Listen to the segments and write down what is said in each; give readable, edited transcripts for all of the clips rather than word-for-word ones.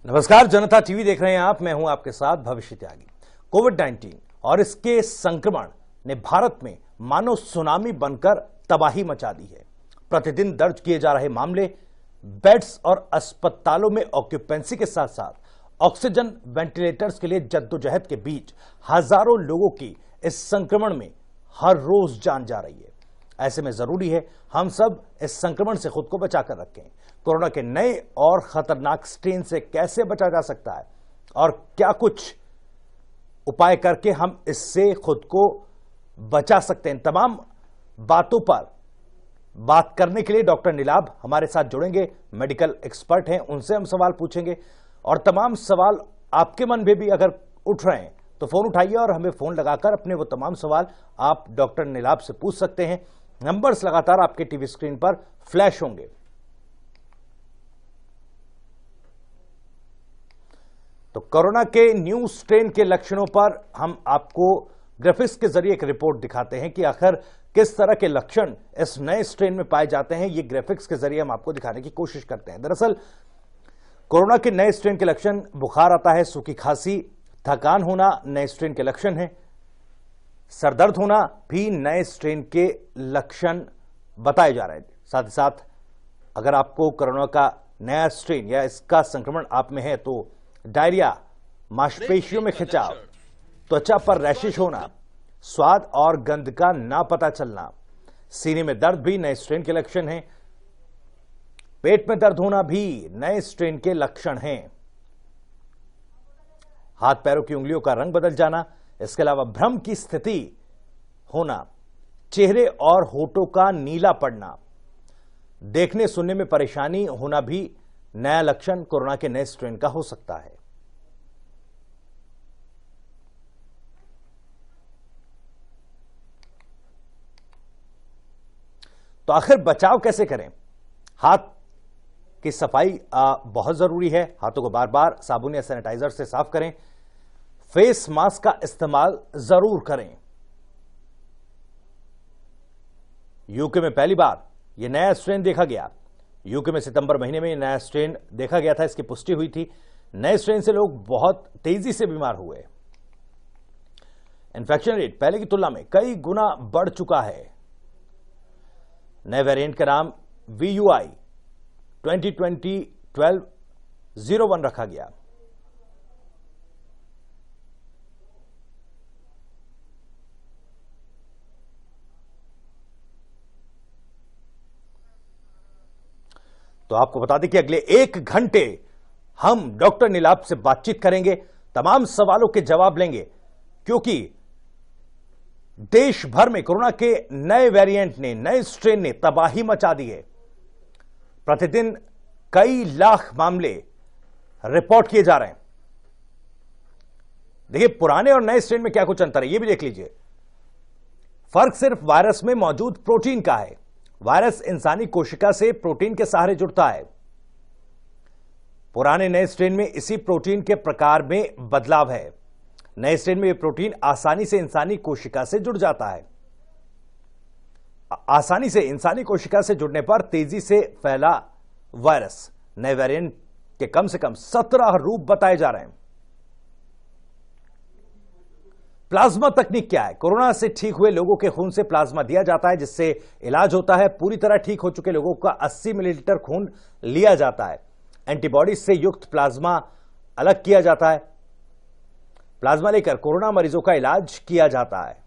नमस्कार, जनता टीवी देख रहे हैं आप। मैं हूं आपके साथ भविष्य त्यागी। कोविड-19 और इसके संक्रमण ने भारत में मानो सुनामी बनकर तबाही मचा दी है। प्रतिदिन दर्ज किए जा रहे मामले, बेड्स और अस्पतालों में ऑक्यूपेंसी के साथ साथ ऑक्सीजन वेंटिलेटर्स के लिए जद्दोजहद के बीच हजारों लोगों की इस संक्रमण में हर रोज जान जा रही है। ऐसे में जरूरी है हम सब इस संक्रमण से खुद को बचाकर रखें। कोरोना के नए और खतरनाक स्ट्रेन से कैसे बचा जा सकता है और क्या कुछ उपाय करके हम इससे खुद को बचा सकते हैं, तमाम बातों पर बात करने के लिए डॉक्टर नीलाभ हमारे साथ जुड़ेंगे। मेडिकल एक्सपर्ट हैं, उनसे हम सवाल पूछेंगे और तमाम सवाल आपके मन में भी अगर उठ रहे हैं तो फोन उठाइए और हमें फोन लगाकर अपने वो तमाम सवाल आप डॉक्टर नीलाभ से पूछ सकते हैं। नंबर्स लगातार आपके टीवी स्क्रीन पर फ्लैश होंगे। तो कोरोना के न्यू स्ट्रेन के लक्षणों पर हम आपको ग्राफिक्स के जरिए एक रिपोर्ट दिखाते हैं कि आखिर किस तरह के लक्षण इस नए स्ट्रेन में पाए जाते हैं। ये ग्राफिक्स के जरिए हम आपको दिखाने की कोशिश करते हैं। दरअसल कोरोना के नए स्ट्रेन के लक्षण बुखार आता है, सूखी खांसी, थकान होना नए स्ट्रेन के लक्षण है। सरदर्द होना भी नए स्ट्रेन के लक्षण बताए जा रहे हैं। साथ ही साथ अगर आपको कोरोना का नया स्ट्रेन या इसका संक्रमण आप में है तो डायरिया, मांसपेशियों में खिंचाव, त्वचा पर रैशेज होना, स्वाद और गंध का ना पता चलना, सीने में दर्द भी नए स्ट्रेन के लक्षण हैं। पेट में दर्द होना भी नए स्ट्रेन के लक्षण हैं। हाथ पैरों की उंगलियों का रंग बदल जाना, इसके अलावा भ्रम की स्थिति होना, चेहरे और होठों का नीला पड़ना, देखने सुनने में परेशानी होना भी नया लक्षण कोरोना के नए स्ट्रेन का हो सकता है। तो आखिर बचाव कैसे करें? हाथ की सफाई बहुत जरूरी है। हाथों को बार बार साबुन या सैनिटाइजर से साफ करें। फेस मास्क का इस्तेमाल जरूर करें। यूके में पहली बार यह नया स्ट्रेन देखा गया। यूके में सितंबर महीने में नया स्ट्रेन देखा गया था, इसकी पुष्टि हुई थी। नए स्ट्रेन से लोग बहुत तेजी से बीमार हुए। इन्फेक्शन रेट पहले की तुलना में कई गुना बढ़ चुका है। नए वेरिएंट का नाम VUI 2020-12-01 रखा गया। तो आपको बता दें कि अगले 1 घंटे हम डॉक्टर नीलाभ से बातचीत करेंगे, तमाम सवालों के जवाब लेंगे, क्योंकि देश भर में कोरोना के नए वेरिएंट ने, नए स्ट्रेन ने तबाही मचा दी है। प्रतिदिन कई लाख मामले रिपोर्ट किए जा रहे हैं। देखिए, पुराने और नए स्ट्रेन में क्या कुछ अंतर है, यह भी देख लीजिए। फर्क सिर्फ वायरस में मौजूद प्रोटीन का है। वायरस इंसानी कोशिका से प्रोटीन के सहारे जुड़ता है। पुराने नए स्ट्रेन में इसी प्रोटीन के प्रकार में बदलाव है। नए स्ट्रेन में यह प्रोटीन आसानी से इंसानी कोशिका से जुड़ जाता है। आसानी से इंसानी कोशिका से जुड़ने पर तेजी से फैला वायरस। नए वेरिएंट के कम से कम 17 रूप बताए जा रहे हैं। प्लाज्मा तकनीक क्या है? कोरोना से ठीक हुए लोगों के खून से प्लाज्मा दिया जाता है, जिससे इलाज होता है। पूरी तरह ठीक हो चुके लोगों का 80 मिलीलीटर खून लिया जाता है। एंटीबॉडीज से युक्त प्लाज्मा अलग किया जाता है। प्लाज्मा लेकर कोरोना मरीजों का इलाज किया जाता है।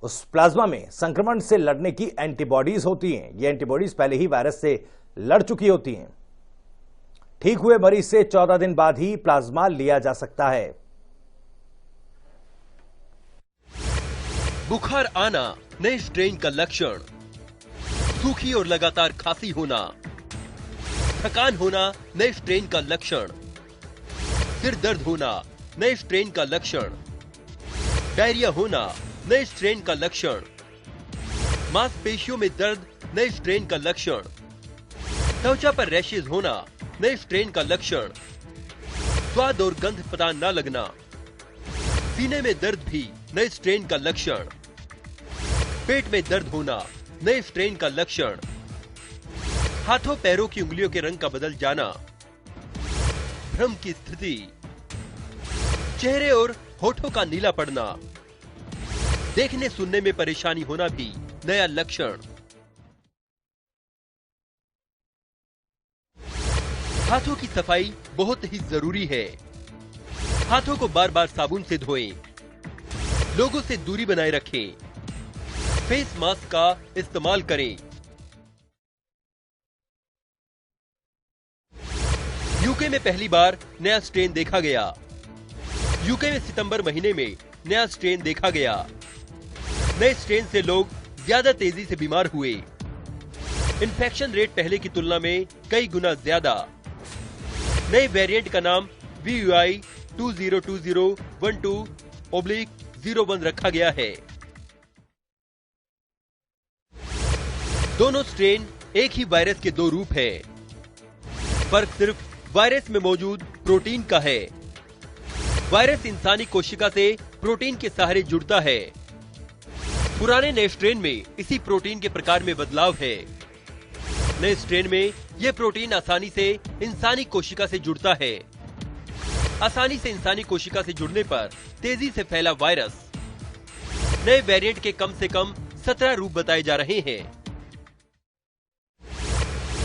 उस प्लाज्मा में संक्रमण से लड़ने की एंटीबॉडीज होती हैं। ये एंटीबॉडीज पहले ही वायरस से लड़ चुकी होती हैं। ठीक हुए मरीज से 14 दिन बाद ही प्लाज्मा लिया जा सकता है। बुखार आना नए स्ट्रेन का लक्षण, सूखी और लगातार खांसी होना, थकान होना नए स्ट्रेन का लक्षण, सिर दर्द होना नए स्ट्रेन का लक्षण, डायरिया होना नए स्ट्रेन का लक्षण, मांसपेशियों में दर्द नए स्ट्रेन का लक्षण, त्वचा पर रैशेज होना नए स्ट्रेन का लक्षण, स्वाद और गंध पता न लगना, सीने में दर्द भी नए स्ट्रेन का लक्षण, पेट में दर्द होना नए स्ट्रेन का लक्षण, हाथों पैरों की उंगलियों के रंग का बदल जाना, भ्रम की स्थिति, चेहरे और होठों का नीला पड़ना, देखने सुनने में परेशानी होना भी नया लक्षण। हाथों की सफाई बहुत ही जरूरी है। हाथों को बार बार साबुन से धोएं, लोगों से दूरी बनाए रखें, फेस मास्क का इस्तेमाल करें। यूके में पहली बार नया स्ट्रेन देखा गया। यूके में सितंबर महीने में नया स्ट्रेन देखा गया। नए स्ट्रेन से लोग ज्यादा तेजी से बीमार हुए। इन्फेक्शन रेट पहले की तुलना में कई गुना ज्यादा। नए वेरिएंट का नाम VUI 202012/01 रखा गया है। दोनों स्ट्रेन एक ही वायरस के दो रूप हैं। फर्क सिर्फ वायरस में मौजूद प्रोटीन का है। वायरस इंसानी कोशिका से प्रोटीन के सहारे जुड़ता है। पुराने नए स्ट्रेन में इसी प्रोटीन के प्रकार में बदलाव है। नए स्ट्रेन में यह प्रोटीन आसानी से इंसानी कोशिका से जुड़ता है। आसानी से इंसानी कोशिका से जुड़ने पर तेजी से फैला वायरस। नए वेरिएंट के कम से कम 17 रूप बताए जा रहे हैं।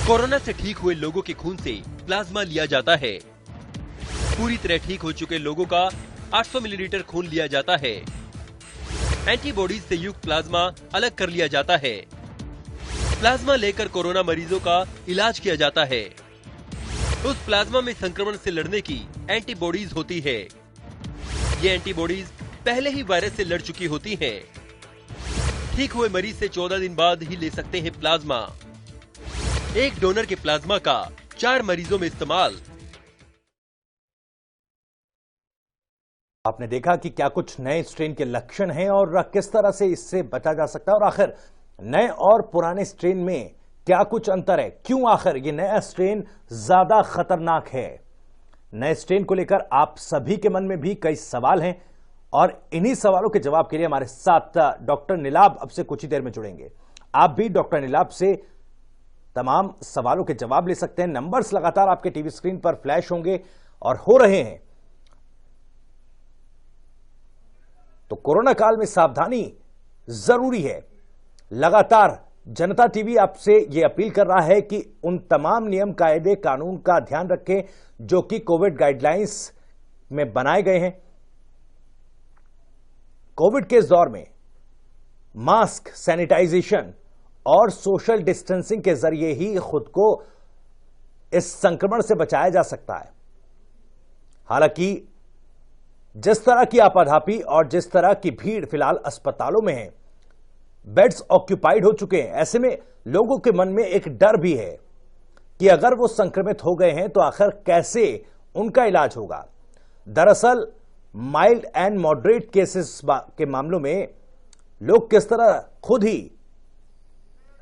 कोरोना से ठीक हुए लोगों के खून से प्लाज्मा लिया जाता है। पूरी तरह ठीक हो चुके लोगों का 800 मिलीलीटर खून लिया जाता है। एंटीबॉडीज से युक्त प्लाज्मा अलग कर लिया जाता है। प्लाज्मा लेकर कोरोना मरीजों का इलाज किया जाता है। उस प्लाज्मा में संक्रमण से लड़ने की एंटीबॉडीज होती है। ये एंटीबॉडीज पहले ही वायरस से लड़ चुकी होती हैं। ठीक हुए मरीज से 14 दिन बाद ही ले सकते हैं प्लाज्मा। एक डोनर के प्लाज्मा का 4 मरीजों में इस्तेमाल। आपने देखा कि क्या कुछ नए स्ट्रेन के लक्षण हैं और किस तरह से इससे बचा जा सकता है, और आखिर नए और पुराने स्ट्रेन में क्या कुछ अंतर है, क्यों आखिर ये नया स्ट्रेन ज्यादा खतरनाक है। नए स्ट्रेन को लेकर आप सभी के मन में भी कई सवाल हैं और इन्हीं सवालों के जवाब के लिए हमारे साथ डॉक्टर नीलाभ अब से कुछ ही देर में जुड़ेंगे। आप भी डॉक्टर नीलाभ से तमाम सवालों के जवाब ले सकते हैं। नंबर्स लगातार आपके टीवी स्क्रीन पर फ्लैश होंगे और हो रहे हैं। तो कोरोना काल में सावधानी जरूरी है। लगातार जनता टीवी आपसे यह अपील कर रहा है कि उन तमाम नियम कायदे कानून का ध्यान रखें जो कि कोविड गाइडलाइंस में बनाए गए हैं। कोविड के इस दौर में मास्क, सैनिटाइजेशन और सोशल डिस्टेंसिंग के जरिए ही खुद को इस संक्रमण से बचाया जा सकता है। हालांकि जिस तरह की आपाधापी और जिस तरह की भीड़ फिलहाल अस्पतालों में है, बेड्स ऑक्यूपाइड हो चुके हैं, ऐसे में लोगों के मन में एक डर भी है कि अगर वो संक्रमित हो गए हैं तो आखिर कैसे उनका इलाज होगा। दरअसल माइल्ड एंड मॉडरेट केसेस के मामलों में लोग किस तरह खुद ही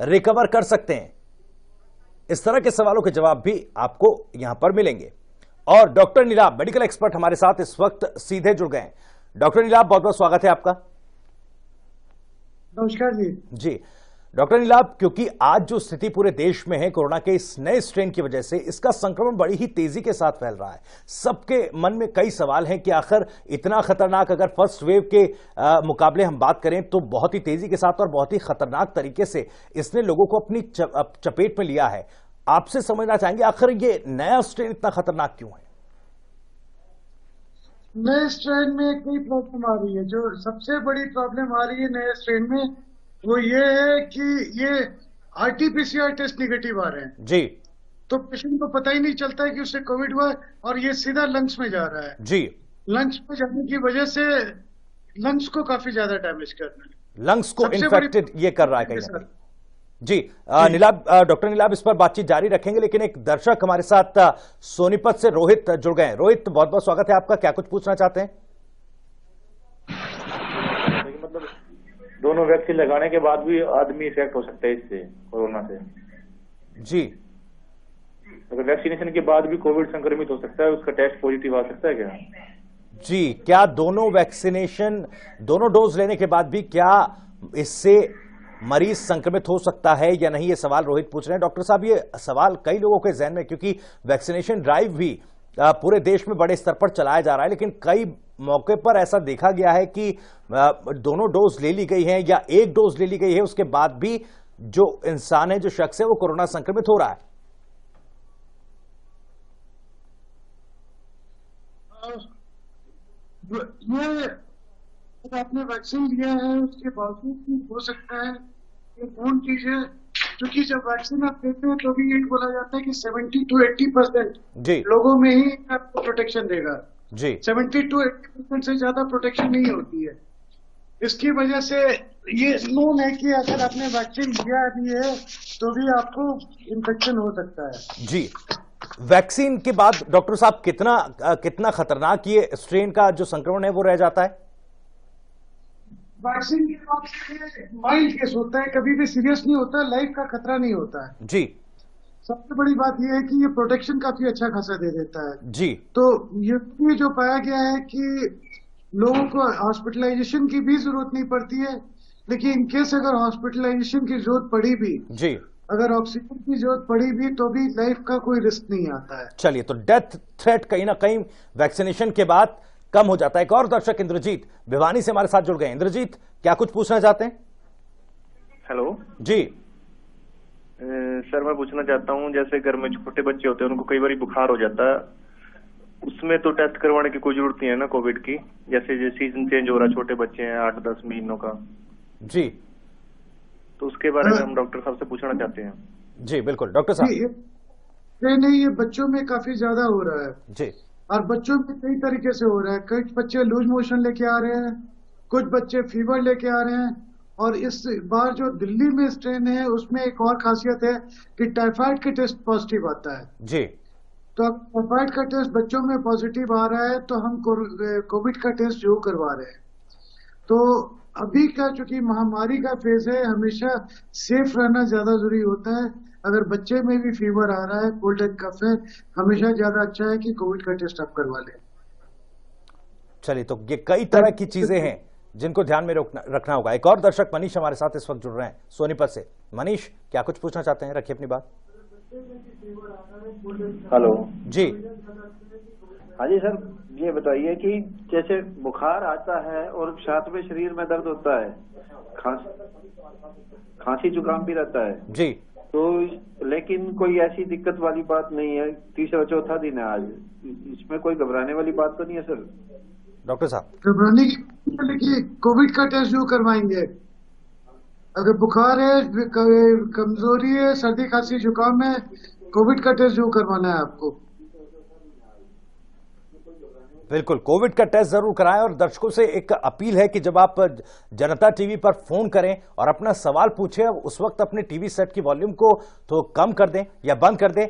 रिकवर कर सकते हैं, इस तरह के सवालों के जवाब भी आपको यहां पर मिलेंगे। और डॉक्टर नीलाभ, मेडिकल एक्सपर्ट, हमारे साथ इस वक्त सीधे जुड़ गए हैं। डॉक्टर नीलाभ, बहुत बहुत स्वागत है आपका। नमस्कार जी। जी डॉक्टर नीलाभ, क्योंकि आज जो स्थिति पूरे देश में है कोरोना के इस नए स्ट्रेन की वजह से, इसका संक्रमण बड़ी ही तेजी के साथ फैल रहा है। सबके मन में कई सवाल हैं कि आखिर इतना खतरनाक, अगर फर्स्ट वेव के मुकाबले हम बात करें तो बहुत ही तेजी के साथ और बहुत ही खतरनाक तरीके से इसने लोगों को अपनी चपेट में लिया है। आपसे समझना चाहेंगे आखिर ये नया स्ट्रेन इतना खतरनाक क्यों है? नए स्ट्रेन में कई प्रॉब्लम आ रही है। जो सबसे बड़ी प्रॉब्लम आ रही है नए स्ट्रेन में वो ये है कि ये RT-PCR टेस्ट निगेटिव आ रहे हैं जी। तो पेशेंट को पता ही नहीं चलता है कि उससे कोविड हुआ और ये सीधा लंग्स में जा रहा है जी। लंग्स में जाने की वजह से लंग्स को काफी ज्यादा डैमेज कर रहा है, लंग्स को इन्फेक्टेड ये कर रहा है कहीं ना कहीं। जी नीलाभ, डॉक्टर नीलाभ इस पर बातचीत जारी रखेंगे, लेकिन एक दर्शक हमारे साथ सोनीपत से रोहित जुड़ गए हैं। रोहित, बहुत बहुत स्वागत है आपका। क्या कुछ पूछना चाहते हैं? मतलब दोनों वैक्सीन लगाने के बाद भी आदमी इफेक्ट हो सकता है इससे, कोरोना से। जी, अगर वैक्सीनेशन के बाद भी कोविड संक्रमित हो सकता है, उसका टेस्ट पॉजिटिव आ सकता है क्या? जी, क्या दोनों वैक्सीनेशन, दोनों डोज लेने के बाद भी क्या इससे मरीज संक्रमित हो सकता है या नहीं, ये सवाल रोहित पूछ रहे हैं। डॉक्टर साहब, ये सवाल कई लोगों के जहन में, क्योंकि वैक्सीनेशन ड्राइव भी पूरे देश में बड़े स्तर पर चलाया जा रहा है, लेकिन कई मौके पर ऐसा देखा गया है कि दोनों डोज ले ली गई हैं या एक डोज ले ली गई है, उसके बाद भी जो इंसान है, जो शख्स है, वो कोरोना संक्रमित हो रहा है। ये आपने वैक्सीन लिया है उसके बावजूद भी हो सकता है ये कौन चीज है, क्योंकि जब वैक्सीन आप देते हैं तो भी यही बोला जाता है कि 70 to 80% लोगों में ही आपको प्रोटेक्शन देगा जी। 70 to 80% से ज्यादा प्रोटेक्शन नहीं होती है। इसकी वजह से ये नोन है कि अगर आपने वैक्सीन लिया भी है तो भी आपको इन्फेक्शन हो सकता है जी। वैक्सीन के बाद डॉक्टर साहब कितना खतरनाक ये स्ट्रेन का जो संक्रमण है वो रह जाता है? वैक्सीन के बाद माइल्ड केस होता है, कभी भी सीरियस नहीं होता, लाइफ का खतरा नहीं होता है जी। सबसे बड़ी बात यह है कि ये प्रोटेक्शन काफी अच्छा खासा दे देता है जी। तो ये जो पाया गया है कि लोगों को हॉस्पिटलाइजेशन की भी जरूरत नहीं पड़ती है, लेकिन इनकेस अगर हॉस्पिटलाइजेशन की जरूरत पड़ी भी जी, अगर ऑक्सीजन की जरूरत पड़ी भी तो भी लाइफ का कोई रिस्क नहीं आता है। चलिए, तो डेथ थ्रेट कहीं ना कहीं वैक्सीनेशन के बाद कम हो जाता है। एक और दर्शक इंद्रजीत भिवानी से हमारे साथ जुड़ गए। इंद्रजीत, क्या कुछ पूछना चाहते हैं? हेलो जी सर, मैं पूछना चाहता हूँ, जैसे घर में छोटे बच्चे होते हैं उनको कई बार बुखार हो जाता है, उसमें तो टेस्ट करवाने की कोई जरूरत नहीं है ना कोविड की? जैसे सीजन चेंज हो रहा है, छोटे बच्चे हैं 8-10 महीनों का जी, तो उसके बारे में हम डॉक्टर साहब से पूछना चाहते हैं। जी बिल्कुल डॉक्टर साहब। नहीं, ये बच्चों में काफी ज्यादा हो रहा है जी, और बच्चों में कई तरीके से हो रहा है। कई बच्चे लूज मोशन लेके आ रहे हैं, कुछ बच्चे फीवर लेके आ रहे हैं, और इस बार जो दिल्ली में स्ट्रेन है उसमें एक और खासियत है कि टाइफाइड का टेस्ट पॉजिटिव आता है जी। तो अब टाइफाइड का टेस्ट बच्चों में पॉजिटिव आ रहा है तो हम कोविड का टेस्ट जो करवा रहे हैं। तो अभी का चूंकि महामारी का फेज है, हमेशा सेफ रहना ज्यादा जरूरी होता है। अगर बच्चे में भी फीवर आ रहा है, कोल्ड एंड कफ है, हमेशा ज्यादा अच्छा है कि कोविड का टेस्ट आप करवा लें। चलिए, तो ये कई तरह की चीजें हैं जिनको ध्यान में रखना होगा। एक और दर्शक मनीष हमारे साथ इस वक्त जुड़ रहे हैं सोनीपत से। मनीष, क्या कुछ पूछना चाहते हैं? रखिए अपनी बात। हेलो जी। हाँ जी सर, ये बताइए कि जैसे बुखार आता है और साथ में शरीर में दर्द होता है, खांसी जुकाम भी रहता है जी, तो लेकिन कोई ऐसी दिक्कत वाली बात नहीं है, तीसरा चौथा दिन है आज, इसमें कोई घबराने वाली बात तो नहीं है सर? डॉक्टर साहब, घबराने की देखिए, कोविड का टेस्ट जो करवाएंगे, अगर बुखार है, कमजोरी है, सर्दी खांसी जुकाम है, कोविड का टेस्ट जो करवाना है आपको। बिल्कुल, कोविड का टेस्ट जरूर कराएं। और दर्शकों से एक अपील है कि जब आप जनता टीवी पर फोन करें और अपना सवाल पूछें, उस वक्त अपने टीवी सेट की वॉल्यूम को तो कम कर दें या बंद कर दें।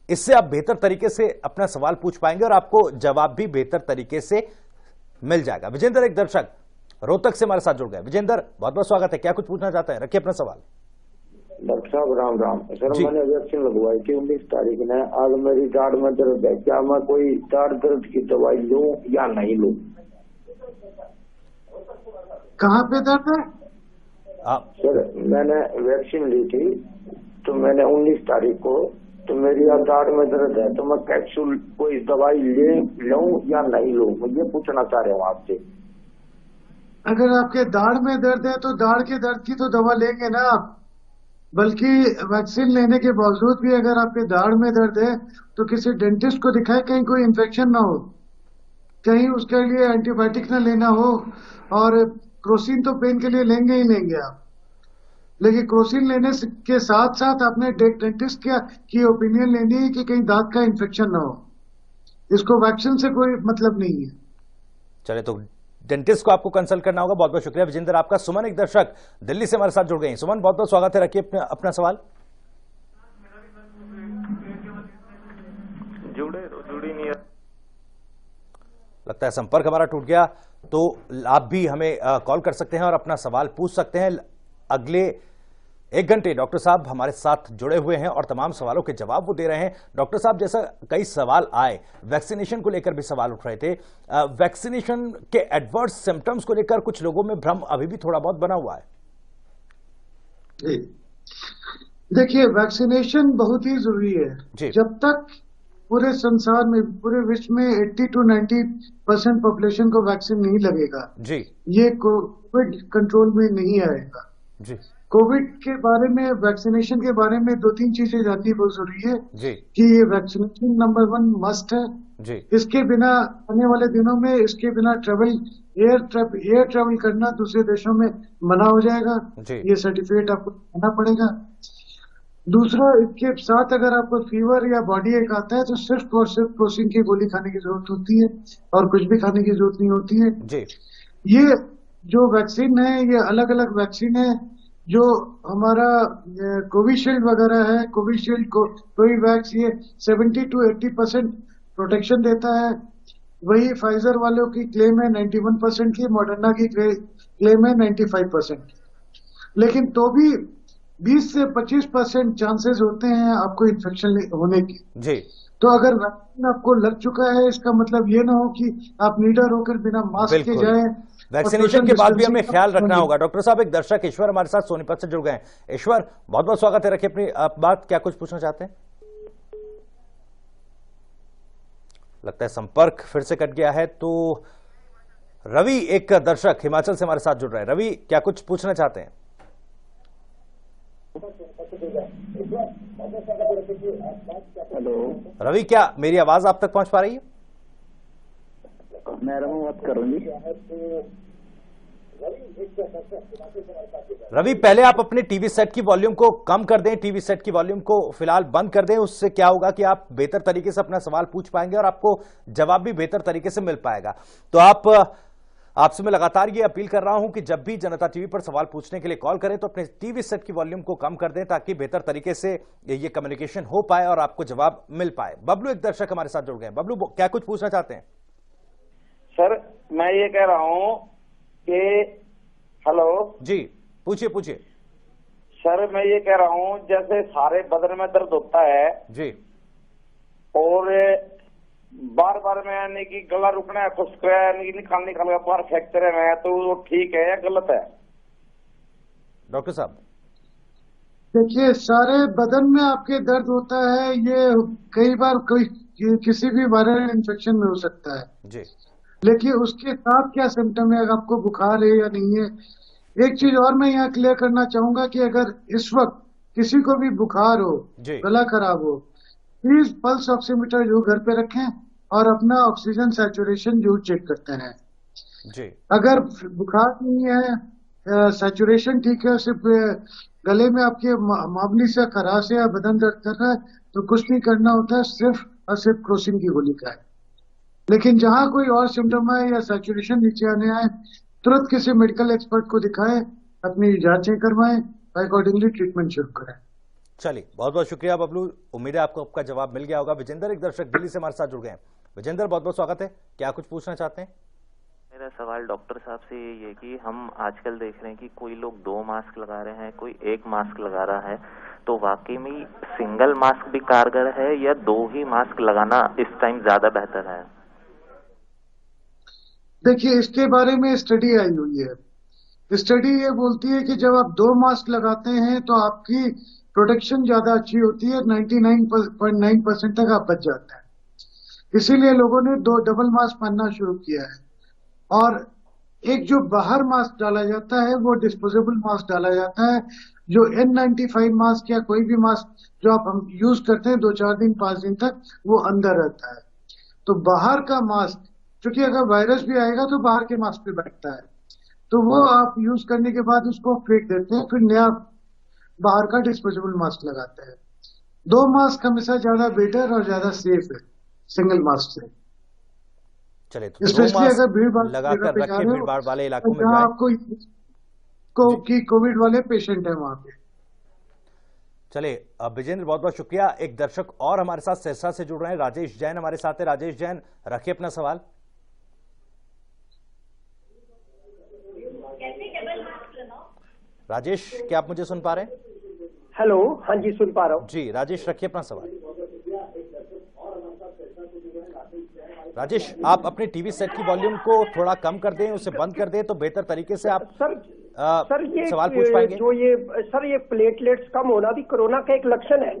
इससे आप बेहतर तरीके से अपना सवाल पूछ पाएंगे और आपको जवाब भी बेहतर तरीके से मिल जाएगा। विजेंद्र, एक दर्शक रोहतक से हमारे साथ जुड़ गए। विजेंद्र, बहुत बहुत स्वागत है। क्या कुछ पूछना चाहते हैं? रखिए अपना सवाल। डॉक्टर साहब राम राम। सर, मैंने वैक्सीन लगवाई थी 19 तारीख ने। आज मेरी दाढ़ में दर्द है, क्या मैं कोई दाढ़ दर्द की दवाई लूं या नहीं लूं? कहाँ पे दर्द है? सर, मैंने वैक्सीन ली थी तो मैंने 19 तारीख को, तो मेरी दाढ़ में दर्द है, तो मैं कैप्सूल कोई दवाई लूं या नहीं लूं? मैं ये पूछना चाह रहा हूँ आपसे। अगर आपके दाढ़ में दर्द है तो दाढ़ के दर्द की तो दवा लेंगे ना आप, बल्कि वैक्सीन लेने के बावजूद भी अगर आपके दाढ़ में दर्द है तो किसी डेंटिस्ट को दिखाए, कहीं कोई इन्फेक्शन ना हो, कहीं उसके लिए एंटीबायोटिक ना लेना हो। और क्रोसिन तो पेन के लिए लेंगे ही लेंगे आप, लेकिन क्रोसिन लेने के साथ साथ आपने डेंटिस्ट की ओपिनियन लेनी है कि कहीं दांत का इन्फेक्शन ना हो। इसको वैक्सीन से कोई मतलब नहीं है। चले, तो डेंटिस्ट को आपको कंसल्ट करना होगा। बहुत बहुत शुक्रिया विजेंद्र आपका। सुमन, एक दर्शक दिल्ली से हमारे साथ जुड़ गई। सुमन, बहुत बहुत स्वागत है। रखिए अपना सवाल। जुड़ी नहीं है, लगता है संपर्क हमारा टूट गया। तो आप भी हमें कॉल कर सकते हैं और अपना सवाल पूछ सकते हैं। अगले 1 घंटे डॉक्टर साहब हमारे साथ जुड़े हुए हैं और तमाम सवालों के जवाब वो दे रहे हैं। डॉक्टर साहब, जैसा कई सवाल आए, वैक्सीनेशन को लेकर भी सवाल उठ रहे थे। वैक्सीनेशन के एडवर्स सिम्टम्स को लेकर कुछ लोगों में भ्रम अभी भी थोड़ा बहुत बना हुआ है। देखिए, वैक्सीनेशन बहुत ही जरूरी है। जब तक पूरे संसार में, पूरे विश्व में 80 to 90% पॉपुलेशन को वैक्सीन नहीं लगेगा जी, ये कोविड कंट्रोल में नहीं आएगा जी। कोविड के बारे में, वैक्सीनेशन के बारे में 2-3 चीजें जाननी बहुत जरूरी है जी, कि ये वैक्सीनेशन नंबर 1 मस्ट है जी। इसके बिना आने वाले दिनों में इसके बिना एयर ट्रेवल करना दूसरे देशों में मना हो जाएगा जी। ये सर्टिफिकेट आपको देना पड़ेगा। दूसरा, इसके साथ अगर आपको फीवर या बॉडी एक आता है तो सिर्फ और सिर्फ क्रोसिन की गोली खाने की जरूरत होती है और कुछ भी खाने की जरूरत नहीं होती है जी। ये जो वैक्सीन है ये अलग अलग वैक्सीन है जो हमारा कोविशील्ड वगैरह है, कोविशील्ड कोवैक्स, ये 70 to 80% प्रोटेक्शन देता है। वही फाइजर वालों की क्लेम है 91% की, मॉडर्ना की क्लेम है 95%। लेकिन तो भी 20 से 25% चांसेस होते हैं आपको इन्फेक्शन होने की जी। तो अगर वैक्सीन आपको लग चुका है इसका मतलब ये ना हो कि आप निडर होकर बिना मास्क के जाएं। वैक्सीनेशन के बाद भी हमें ख्याल रखना होगा। डॉक्टर साहब, एक दर्शक ईश्वर हमारे साथ सोनीपत से जुड़ गए हैं। ईश्वर, बहुत बहुत स्वागत है, रखिए अपनी बात, क्या कुछ पूछना चाहते हैं? लगता है संपर्क फिर से कट गया है। तो रवि, एक दर्शक हिमाचल से हमारे साथ जुड़ रहे हैं। रवि, क्या कुछ पूछना चाहते हैं? हेलो रवि, क्या मेरी आवाज आप तक पहुंच पा रही है? मैं रवि बात कर रही हूँ। रवि, पहले आप अपने टीवी सेट की वॉल्यूम को कम कर दें, टीवी सेट की वॉल्यूम को फिलहाल बंद कर दें। उससे क्या होगा कि आप बेहतर तरीके से अपना सवाल पूछ पाएंगे और आपको जवाब भी बेहतर तरीके से मिल पाएगा। तो आपसे मैं लगातार ये अपील कर रहा हूं कि जब भी जनता टीवी पर सवाल पूछने के लिए कॉल करें तो अपने टीवी सेट की वॉल्यूम को कम कर दें ताकि बेहतर तरीके से ये कम्युनिकेशन हो पाए और आपको जवाब मिल पाए। बबलू, एक दर्शक हमारे साथ जुड़ गए हैं। बबलू, क्या कुछ पूछना चाहते हैं? सर, मैं ये कह रहा हूँ कि हेलो जी, पूछिए पूछिए। सर, मैं ये कह रहा हूँ जैसे सारे बदन में दर्द होता है जी, और बार बार में यानी कि गला रुकना है, खुश्क है, यानी कि निकाल का बार फ्रैक्चर है, तो वो ठीक है या गलत है? डॉक्टर साहब, देखिए, सारे बदन में आपके दर्द होता है, ये कई बार किसी भी वायरल इन्फेक्शन में हो सकता है जी। लेकिन उसके साथ क्या सिम्टम है, आपको बुखार है या नहीं है। एक चीज और मैं यहाँ क्लियर करना चाहूंगा कि अगर इस वक्त किसी को भी बुखार हो, गला खराब हो, प्लीज पल्स ऑक्सीमीटर जो घर पे रखें और अपना ऑक्सीजन सैचुरेशन जरूर चेक करते हैं जी। अगर बुखार नहीं है, सैचुरेशन ठीक है, सिर्फ गले में आपके मामूली सा खराश है या बदन दर्द कर रहा है तो कुछ नहीं करना होता है, सिर्फ और सिर्फ क्रोसिन की गोली का है। लेकिन जहां कोई और सिम्टम है या सैचुरेशन नीचे आने आए, तुरंत किसी मेडिकल एक्सपर्ट को दिखाएं, अपनी जांचें करवाएं, अकॉर्डिंगली ट्रीटमेंट शुरू करें। चलिए, बहुत बहुत शुक्रिया बबलू, उम्मीद है आपको आपका जवाब मिल गया होगा। विजेंद्र, एक दर्शक दिल्ली से हमारे साथ जुड़ गए हैं। विजेंद्र, बहुत बहुत स्वागत है, क्या कुछ पूछना चाहते हैं? मेरा सवाल डॉक्टर साहब से ये कि हम आजकल देख रहे हैं कि कोई लोग 2 मास्क लगा रहे हैं, कोई 1 मास्क लगा रहा है, तो वाकई में सिंगल मास्क भी कारगर है या 2 ही मास्क लगाना इस टाइम ज्यादा बेहतर है? देखिए, इसके बारे में स्टडी आई हुई है। स्टडी ये बोलती है कि जब आप 2 मास्क लगाते हैं तो आपकी प्रोटेक्शन ज्यादा अच्छी होती है, 99.9% तक आप बच जाते हैं। इसीलिए लोगों ने 2 डबल मास्क पहनना शुरू किया है। और एक जो बाहर मास्क डाला जाता है वो डिस्पोजेबल मास्क डाला जाता है, जो N95 मास्क या कोई भी मास्क जो आप हम यूज करते हैं 2-4 दिन 5 दिन तक, वो अंदर रहता है। तो बाहर का मास्क, क्योंकि अगर वायरस भी आएगा तो बाहर के मास्क पे बैठता है, तो वो आप यूज करने के बाद उसको फेंक देते हैं, फिर नया बाहर का डिस्पोजेबल मास्क लगाते हैं। 2 मास्क हमेशा ज्यादा बेटर और ज्यादा सेफ है सिंगल मास्क से। चले, तो स्पेशली अगर भीड़ लगाकर रखिए, भीड़ वाले इलाकों में जहाँ आपको कोविड वाले पेशेंट है वहां पे। चले, विजेंद्र, बहुत बहुत शुक्रिया। एक दर्शक और हमारे साथ सिरसा से जुड़ रहे हैं, राजेश जैन हमारे साथ है। राजेश जैन, रखिए अपना सवाल। राजेश, क्या आप मुझे सुन पा रहे हैं? हेलो, हाँ जी, सुन पा रहा हूँ जी। राजेश, रखिए अपना सवाल। राजेश, आप अपने टीवी सेट की वॉल्यूम को थोड़ा कम कर दें, उसे बंद कर दें तो बेहतर तरीके से आप सर ये सवाल पूछ पाएंगे। जो ये प्लेटलेट्स कम होना भी कोरोना का एक लक्षण है?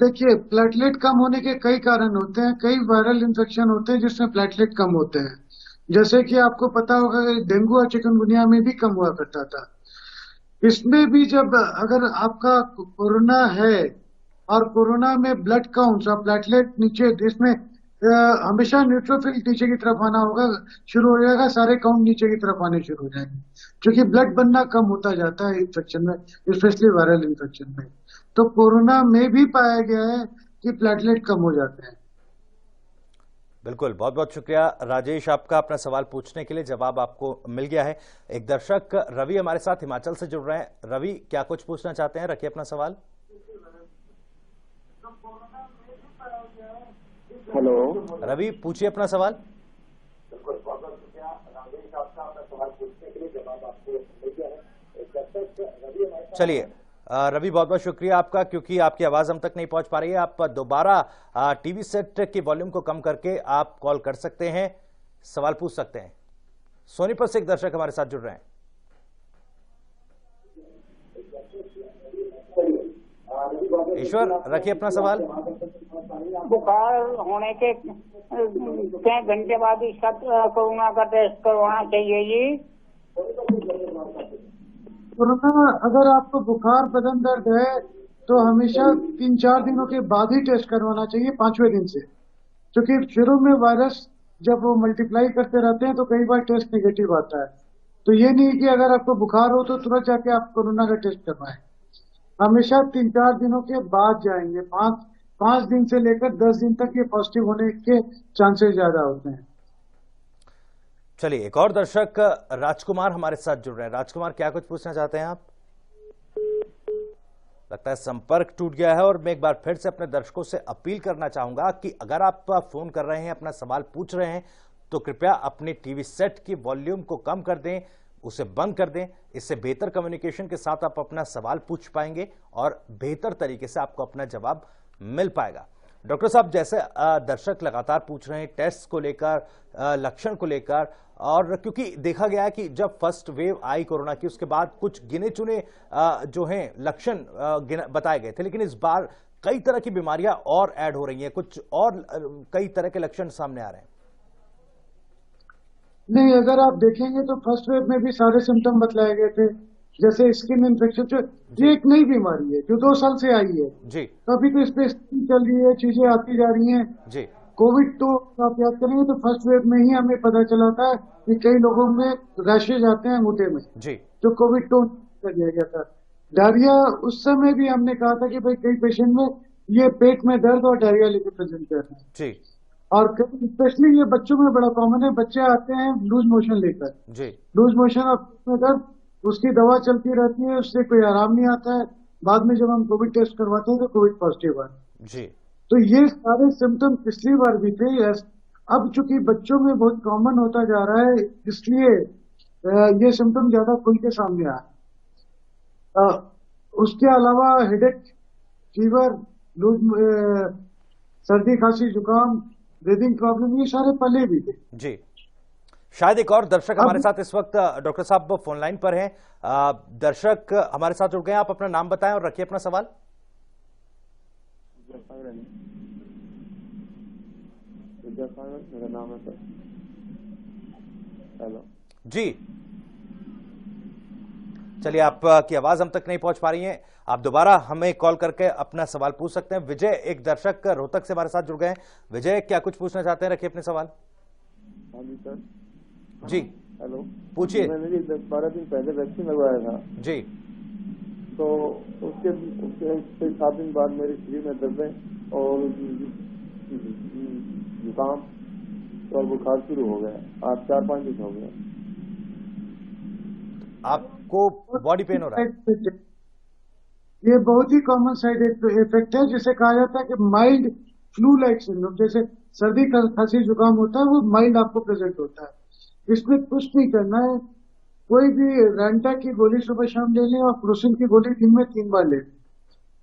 देखिए, प्लेटलेट कम होने के कई कारण होते हैं, कई वायरल इन्फेक्शन होते हैं जिसमें प्लेटलेट कम होते हैं। जैसे कि आपको पता होगा कि डेंगू और चिकनगुनिया में भी कम हुआ करता था। इसमें भी जब अगर आपका कोरोना है और कोरोना में ब्लड काउंट्स और प्लेटलेट नीचे, जिसमें हमेशा न्यूट्रोफिल नीचे की तरफ आना होगा, शुरू हो जाएगा, सारे काउंट नीचे की तरफ आने शुरू हो जाएंगे, क्योंकि ब्लड बनना कम होता जाता है इन्फेक्शन में, स्पेशली वायरल इन्फेक्शन में। तो कोरोना में भी पाया गया है कि प्लेटलेट कम हो जाते हैं। बिल्कुल, बहुत बहुत शुक्रिया राजेश आपका अपना सवाल पूछने के लिए, जवाब आपको मिल गया है। एक दर्शक रवि हमारे साथ हिमाचल से जुड़ रहे हैं। रवि, क्या कुछ पूछना चाहते हैं? रखिए अपना सवाल। हेलो रवि, पूछिए अपना सवाल। चलिए रवि, बहुत बहुत शुक्रिया आपका, क्योंकि आपकी आवाज हम तक नहीं पहुंच पा रही है। आप दोबारा टीवी सेट की वॉल्यूम को कम करके आप कॉल कर सकते हैं, सवाल पूछ सकते हैं। सोनीपत से एक दर्शक हमारे साथ जुड़ रहे हैं। ईश्वर, रखिए अपना सवाल। बुखार होने के 6 घंटे बाद इसका कोरोना का टेस्ट करवाना चाहिए जी। कोरोना, अगर आपको बुखार, बदन दर्द है तो हमेशा 3-4 दिनों के बाद ही टेस्ट करवाना चाहिए, 5वें दिन से, क्योंकि शुरू में वायरस जब वो मल्टीप्लाई करते रहते हैं तो कई बार टेस्ट नेगेटिव आता है। तो ये नहीं कि अगर आपको बुखार हो तो तुरंत जाके आप कोरोना का टेस्ट करवाएं, हमेशा 3-4 दिनों के बाद जाएंगे। 5 दिन से लेकर 10 दिन तक ये पॉजिटिव होने के चांसेस ज्यादा होते हैं। चलिए, एक और दर्शक राजकुमार हमारे साथ जुड़ रहे हैं। राजकुमार, क्या कुछ पूछना चाहते हैं आप? लगता है संपर्क टूट गया है, और मैं एक बार फिर से अपने दर्शकों से अपील करना चाहूंगा कि अगर आप फोन कर रहे हैं, अपना सवाल पूछ रहे हैं, तो कृपया अपने टीवी सेट की वॉल्यूम को कम कर दें, उसे बंद कर दें। इससे बेहतर कम्युनिकेशन के साथ आप अपना सवाल पूछ पाएंगे और बेहतर तरीके से आपको अपना जवाब मिल पाएगा। डॉक्टर साहब, जैसे दर्शक लगातार पूछ रहे हैं टेस्ट को लेकर, लक्षण को लेकर, और क्योंकि देखा गया है कि जब फर्स्ट वेव आई कोरोना की, उसके बाद कुछ गिने चुने जो हैं लक्षण बताए गए थे, लेकिन इस बार कई तरह की बीमारियां और ऐड हो रही हैं, कुछ और कई तरह के लक्षण सामने आ रहे हैं। नहीं, अगर आप देखेंगे तो फर्स्ट वेव में भी सारे सिम्टम बतलाए गए थे, जैसे स्किन इन्फेक्शन, जो ये एक नई बीमारी है जो 2 साल से आई है जी। तो अभी तो इस पे चल रही है, चीजें आती जा रही हैं जी। कोविड तो आप याद करेंगे तो फर्स्ट वेव में ही हमें पता चला था कि कई लोगों में रैशेज आते हैं अंगूठे में जी, जो कोविड तो कर दिया गया था। डायरिया, उस समय भी हमने कहा था कि भाई कई पेशेंट में ये पेट में दर्द और डायरिया लेके प्रेजेंट कर रहे हैं जी। और स्पेशली ये बच्चों में बड़ा कॉमन है, बच्चे आते हैं लूज मोशन लेकर जी, लूज मोशन और पेट में दर्द, उसकी दवा चलती रहती है, उससे कोई आराम नहीं आता है। बाद में जब हम कोविड टेस्ट करवाते हैं तो कोविड पॉजिटिव आए जी। तो ये सारे सिम्टम पिछली बार भी थे, अब चूंकि बच्चों में बहुत कॉमन होता जा रहा है, इसलिए ये सिम्टम ज्यादा खुल के सामने आए। उसके अलावा हेडेक, फीवर, सर्दी, खांसी, जुकाम, ब्रीदिंग प्रॉब्लम, ये सारे पहले भी थे जी। शायद एक और दर्शक हमारे साथ इस वक्त डॉक्टर साहब फोन लाइन पर हैं। दर्शक हमारे साथ जुड़ गए हैं, आप अपना नाम बताएं और रखिए अपना सवाल। मेरा नाम है सर। हेलो जी, चलिए, आपकी आवाज हम तक नहीं पहुंच पा रही है, आप दोबारा हमें कॉल करके अपना सवाल पूछ सकते हैं। विजय, एक दर्शक रोहतक से हमारे साथ जुड़ गए हैं। विजय, क्या कुछ पूछना चाहते हैं? रखिए अपने सवाल। हाँ जी सर। जी, हेलो, पूछिए। मैंने 10-12 दिन पहले वैक्सीन लगवाया था जी, तो उसके 7 दिन बाद मेरे शरीर में दर्द और जुकाम और बुखार शुरू हो गया। आज 4-5 दिन हो गया। आपको बॉडी पेन हो रहा है? ये बहुत ही कॉमन साइड इफेक्ट है, जिसे कहा जाता है कि माइल्ड फ्लू लाइक सिंड्रोम। जैसे सर्दी, खांसी, जुकाम होता है, वो माइल्ड आपको प्रेजेंट होता है। इसमें कुछ नहीं करना है, कोई भी रैंटा की गोली सुबह शाम ले लें और क्रोसिन की गोली दिन में 3 बार ले लें,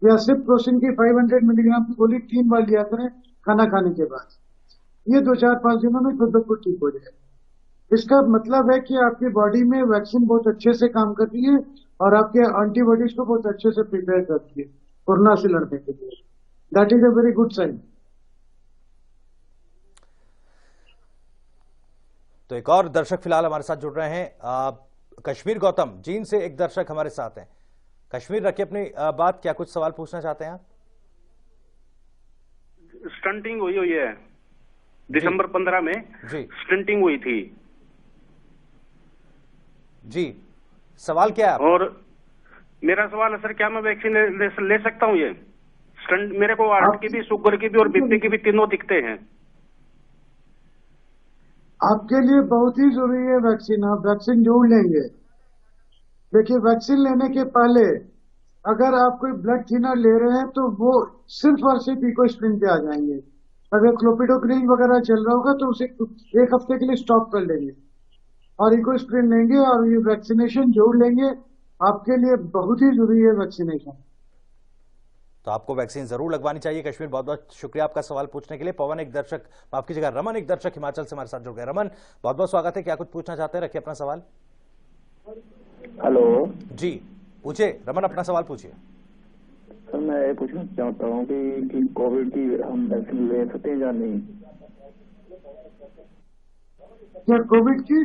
या सिर्फ क्रोसिन की 500 मिलीग्राम की गोली 3 बार लिया करें खाना खाने के बाद। ये 2-4-5 दिनों में खुद ब खुद ठीक हो जाए। इसका मतलब है कि आपकी बॉडी में वैक्सीन बहुत अच्छे से काम करती है और आपके एंटीबॉडीज को बहुत अच्छे से प्रिपेयर करती है कोरोना से लड़ने के लिए। That is a very good sign. तो एक और दर्शक फिलहाल हमारे साथ जुड़ रहे हैं, कश्मीर गौतम जीन से एक दर्शक हमारे साथ हैं। कश्मीर रखिए अपनी बात, क्या कुछ सवाल पूछना चाहते हैं आप? स्टंटिंग हुई है दिसंबर 15 में जी स्टंटिंग हुई थी जी। सवाल क्या है? और मेरा सवाल है सर, क्या मैं वैक्सीन ले सकता हूँ? ये स्टंट मेरे को हार्ट की भी, शुगर की भी और बीपी की भी तीनों दिखते हैं। आपके लिए बहुत ही जरूरी है वैक्सीन। आप वैक्सीन जरूर लेंगे। देखिए, वैक्सीन लेने के पहले अगर आप कोई ब्लड थिनर ले रहे हैं तो वो सिर्फ और सिर्फ इकोस्प्रिन पे आ जाएंगे। अगर क्लोपिडोग्रीन वगैरह चल रहा होगा तो उसे एक हफ्ते के लिए स्टॉप कर लेंगे और इकोस्प्रिन लेंगे और ये वैक्सीनेशन जरूर लेंगे। आपके लिए बहुत ही जरूरी है वैक्सीनेशन। तो आपको वैक्सीन जरूर लगवानी चाहिए। कश्मीर, बहुत बहुत शुक्रिया आपका सवाल पूछने के लिए। पवन एक दर्शक, माफ कीजिएगा, रमन एक दर्शक हिमाचल से हमारे साथ जुड़ गए। रमन, बहुत बहुत स्वागत है। क्या कुछ पूछना चाहते हैं? रखिए अपना सवाल। हेलो जी, पूछिए रमन, अपना सवाल पूछिए। सर, मैं ये पूछना चाहता हूँ कि कोविड की हम वैक्सीन ले सकते हैं या नहीं? क्या कोविड की?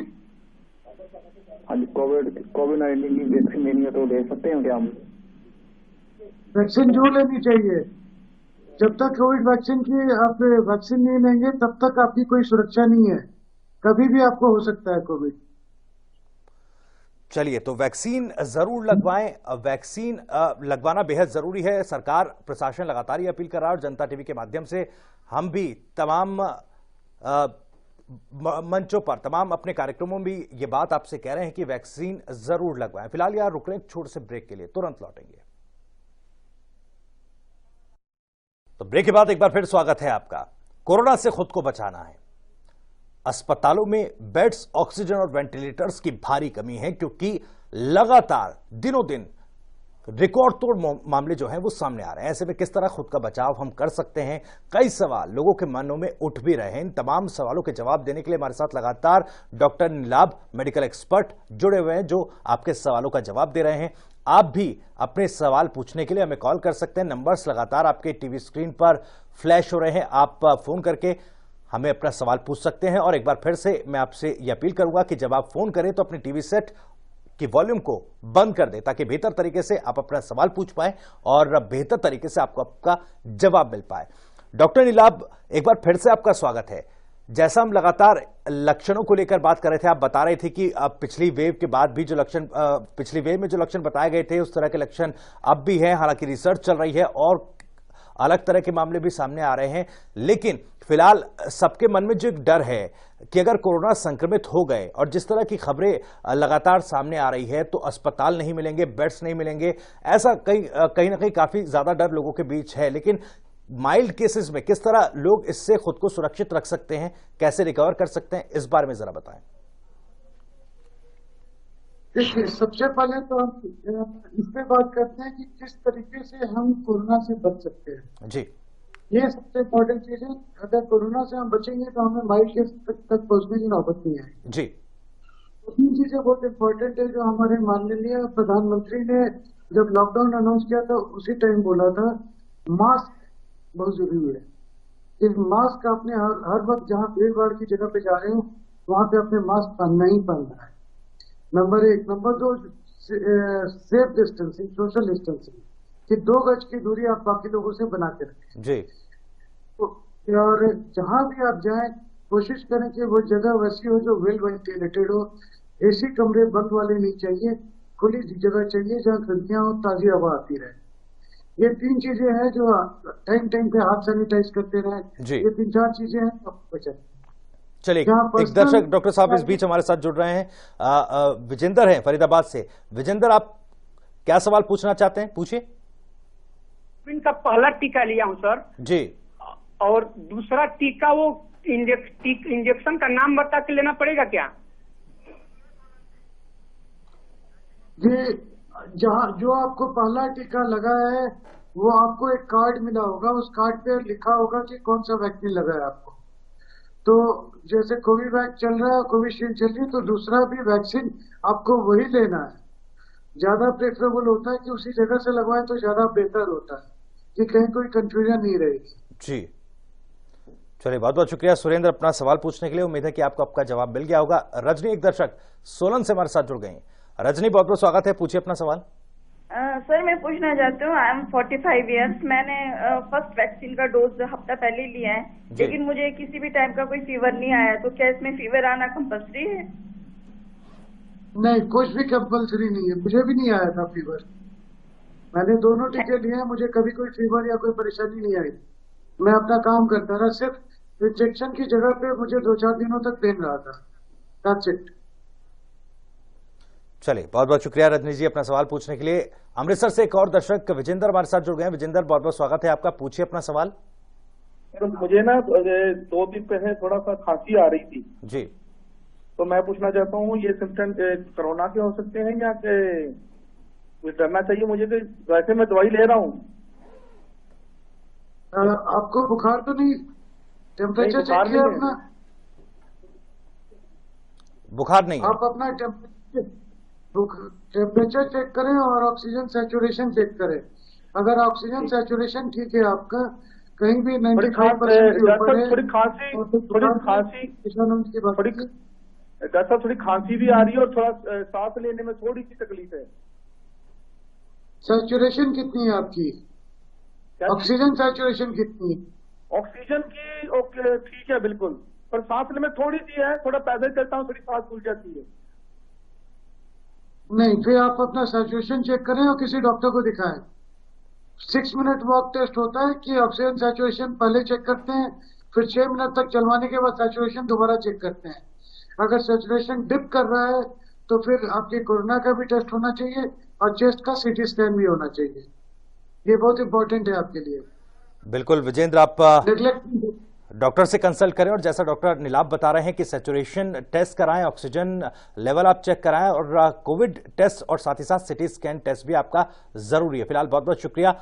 हाँ जी, कोविड-19 की वैक्सीन लेनी है तो ले सकते हैं क्या हम? वैक्सीन जो लेनी चाहिए। जब तक कोविड वैक्सीन की आप वैक्सीन नहीं लेंगे तब तक आपकी कोई सुरक्षा नहीं है। कभी भी आपको हो सकता है कोविड। चलिए, तो वैक्सीन जरूर लगवाएं। वैक्सीन लगवाना बेहद जरूरी है। सरकार, प्रशासन लगातार ये अपील कर रहा है और जनता टीवी के माध्यम से हम भी तमाम मंचों पर, तमाम अपने कार्यक्रमों में भी ये बात आपसे कह रहे हैं कि वैक्सीन जरूर लगवाएं। फिलहाल यार रुक रहे हैं छोटे से ब्रेक के लिए, तुरंत लौटेंगे। तो ब्रेक के बाद एक बार फिर स्वागत है आपका। कोरोना से खुद को बचाना है। अस्पतालों में बेड्स, ऑक्सीजन और वेंटिलेटर्स की भारी कमी है क्योंकि लगातार दिनों दिन रिकॉर्ड तोड़ मामले जो हैं वो सामने आ रहे हैं। ऐसे में किस तरह खुद का बचाव हम कर सकते हैं, कई सवाल लोगों के मनों में उठ भी रहे हैं। इन तमाम सवालों के जवाब देने के लिए हमारे साथ लगातार डॉक्टर नीलाभ, मेडिकल एक्सपर्ट, जुड़े हुए हैं जो आपके सवालों का जवाब दे रहे हैं। आप भी अपने सवाल पूछने के लिए हमें कॉल कर सकते हैं। नंबर्स लगातार आपके टीवी स्क्रीन पर फ्लैश हो रहे हैं। आप फोन करके हमें अपना सवाल पूछ सकते हैं। और एक बार फिर से मैं आपसे यह अपील करूंगा कि जब आप फोन करें तो अपने टीवी सेट की वॉल्यूम को बंद कर दें ताकि बेहतर तरीके से आप अपना सवाल पूछ पाए और बेहतर तरीके से आपको आपका जवाब मिल पाए। डॉक्टर नीलाभ, एक बार फिर से आपका स्वागत है। जैसा हम लगातार लक्षणों को लेकर बात कर रहे थे, आप बता रहे थे कि पिछली वेव के बाद भी जो लक्षण, पिछली वेव में जो लक्षण बताए गए थे उस तरह के लक्षण अब भी हैं। हालांकि रिसर्च चल रही है और अलग तरह के मामले भी सामने आ रहे हैं, लेकिन फिलहाल सबके मन में जो एक डर है कि अगर कोरोना संक्रमित हो गए और जिस तरह की खबरें लगातार सामने आ रही है तो अस्पताल नहीं मिलेंगे, बेड्स नहीं मिलेंगे, ऐसा कहीं ना कहीं काफी ज्यादा डर लोगों के बीच है। लेकिन माइल्ड केसेस में किस तरह लोग इससे खुद को सुरक्षित रख सकते हैं, कैसे रिकवर कर सकते हैं, इस बारे में जरा बताएं। देखिए, सबसे पहले तो हम इस पे बात करते हैं कि किस तरीके से हम कोरोना से बच सकते हैं। जी, ये सबसे इम्पोर्टेंट चीज है। अगर कोरोना से हम बचेंगे तो हमें माइल्ड केस तक पहुंचने की नौबत नहीं आएगी। जी, तीन चीजें बहुत इम्पोर्टेंट है जो हमारे माननीय प्रधानमंत्री ने जब लॉकडाउन अनाउंस किया था उसी टाइम बोला था, मास्क बहुत जरूरी है। इस मास्क आपने हर वक्त जहाँ भीड़ भाड़ की जगह पे जा रहे हो वहां पे अपने मास्क पहनना ही पहनना है। Number 1। Number 2, safe distancing, social distancing, कि 2 गज की दूरी आप बाकी लोगों से बना के रखें। जी। और जहां भी आप जाएं कोशिश करें कि वो जगह वैसी हो जो वेल वेंटिलेटेड हो। एसी कमरे बंद वाले नहीं चाहिए, खुली जगह चाहिए जहाँ खिड़कियां हो, ताजी हवा आती रहे। ये 3 चीजें हैं जो टाइम पे हाथ सैनिटाइज करते रहे। ये 3-4 चीजें हैं आपको बचाएं। चलिए, एक दर्शक डॉक्टर साहब इस बीच हमारे साथ जुड़ रहे हैं। विजेंद्र हैं फरीदाबाद से। विजेंद्र, आप क्या सवाल पूछना चाहते हैं, पूछिए। इनका पहला टीका लिया हूं सर जी, और दूसरा टीका वो इंजेक्शन का नाम बता के लेना पड़ेगा क्या? जी, जहाँ जो आपको पहला टीका लगा है वो आपको एक कार्ड मिला होगा, उस कार्ड पे लिखा होगा कि कौन सा वैक्सीन लगा है आपको। तो जैसे कोविवैक्स चल रहा है, कोविशील्ड चल रही है, तो दूसरा भी वैक्सीन आपको वही लेना है। ज्यादा प्रेफरेबल होता है कि उसी जगह से लगवाएं तो ज्यादा बेहतर होता है कि कहीं कोई कंफ्यूजन नहीं रहेगी। जी चलिए, बहुत बहुत शुक्रिया सुरेंद्र अपना सवाल पूछने के लिए। उम्मीद है कि आपको आपका जवाब मिल गया होगा। रजनी एक दर्शक सोलन से हमारे साथ जुड़ गई। रजनी बहुत बहुत स्वागत है, पूछिए अपना सवाल। सर मैं पूछना चाहती हूँ, आई एम 45 ईयर्स, मैंने फर्स्ट वैक्सीन का डोज हफ्ता पहले लिया है, लेकिन मुझे किसी भी टाइप का कोई फीवर नहीं आया, तो क्या इसमें फीवर आना कंपल्सरी है? नहीं, कुछ भी कंपल्सरी नहीं है, मुझे भी नहीं आया था फीवर। मैंने दोनों टीके लिए हैं, मुझे कभी कोई फीवर या कोई परेशानी नहीं आई। मैं अपना काम करता रहा, सिर्फ इंजेक्शन की जगह पे मुझे 2-4 दिनों तक पेन रहा था। That's it. चलिए, बहुत बहुत शुक्रिया रजनी जी अपना सवाल पूछने के लिए। अमृतसर से एक और दर्शक विजेंद्र हमारे साथ जुड़ गए हैं। विजेंद्र बहुत बहुत स्वागत है आपका, पूछिए अपना सवाल। मुझे ना 2 दिन पहले थोड़ा सा खांसी आ रही थी जी, तो मैं पूछना चाहता हूँ ये सिम्टम कोरोना के हो सकते हैं या कुछ डरना चाहिए मुझे? वैसे मैं दवाई ले रहा हूँ। आपको बुखार तो नहीं? टेम्परेचर चेक किया अपना? बुखार नहीं, आप अपना टेम्परेचर चेक करें और ऑक्सीजन सैचुरेशन चेक करें। अगर ऑक्सीजन सैचुरेशन ठीक है आपका, कहीं भी 95% के ऊपर है, थोड़ी खांसी भी आ रही है और थोड़ा सांस लेने में थोड़ी सी तकलीफ है। सैचुरेशन कितनी है आपकी? ऑक्सीजन सैचुरेशन कितनी? ऑक्सीजन की ओके ठीक है बिल्कुल, पर सांस लेने में थोड़ी सी है, थोड़ा पैदल चलता हूँ थोड़ी सांस फूल जाती है। नहीं, फिर आप अपना सैचुरेशन चेक करें और किसी डॉक्टर को दिखाएं। 6 मिनट वॉक टेस्ट होता है कि ऑक्सीजन सैचुरेशन पहले चेक करते हैं, फिर 6 मिनट तक चलवाने के बाद सैचुरेशन दोबारा चेक करते हैं। अगर सैचुरेशन डिप कर रहा है तो फिर आपके कोरोना का भी टेस्ट होना चाहिए और चेस्ट का सीटी स्कैन भी होना चाहिए। ये बहुत इंपॉर्टेंट है आपके लिए। बिल्कुल विजेंद्र, आप डॉक्टर से कंसल्ट करें और जैसा डॉक्टर नीलाभ बता रहे हैं कि सैचुरेशन टेस्ट कराएं, ऑक्सीजन लेवल आप चेक कराएं और कोविड टेस्ट और साथ ही साथ सिटी स्कैन टेस्ट भी आपका जरूरी है। फिलहाल बहुत बहुत शुक्रिया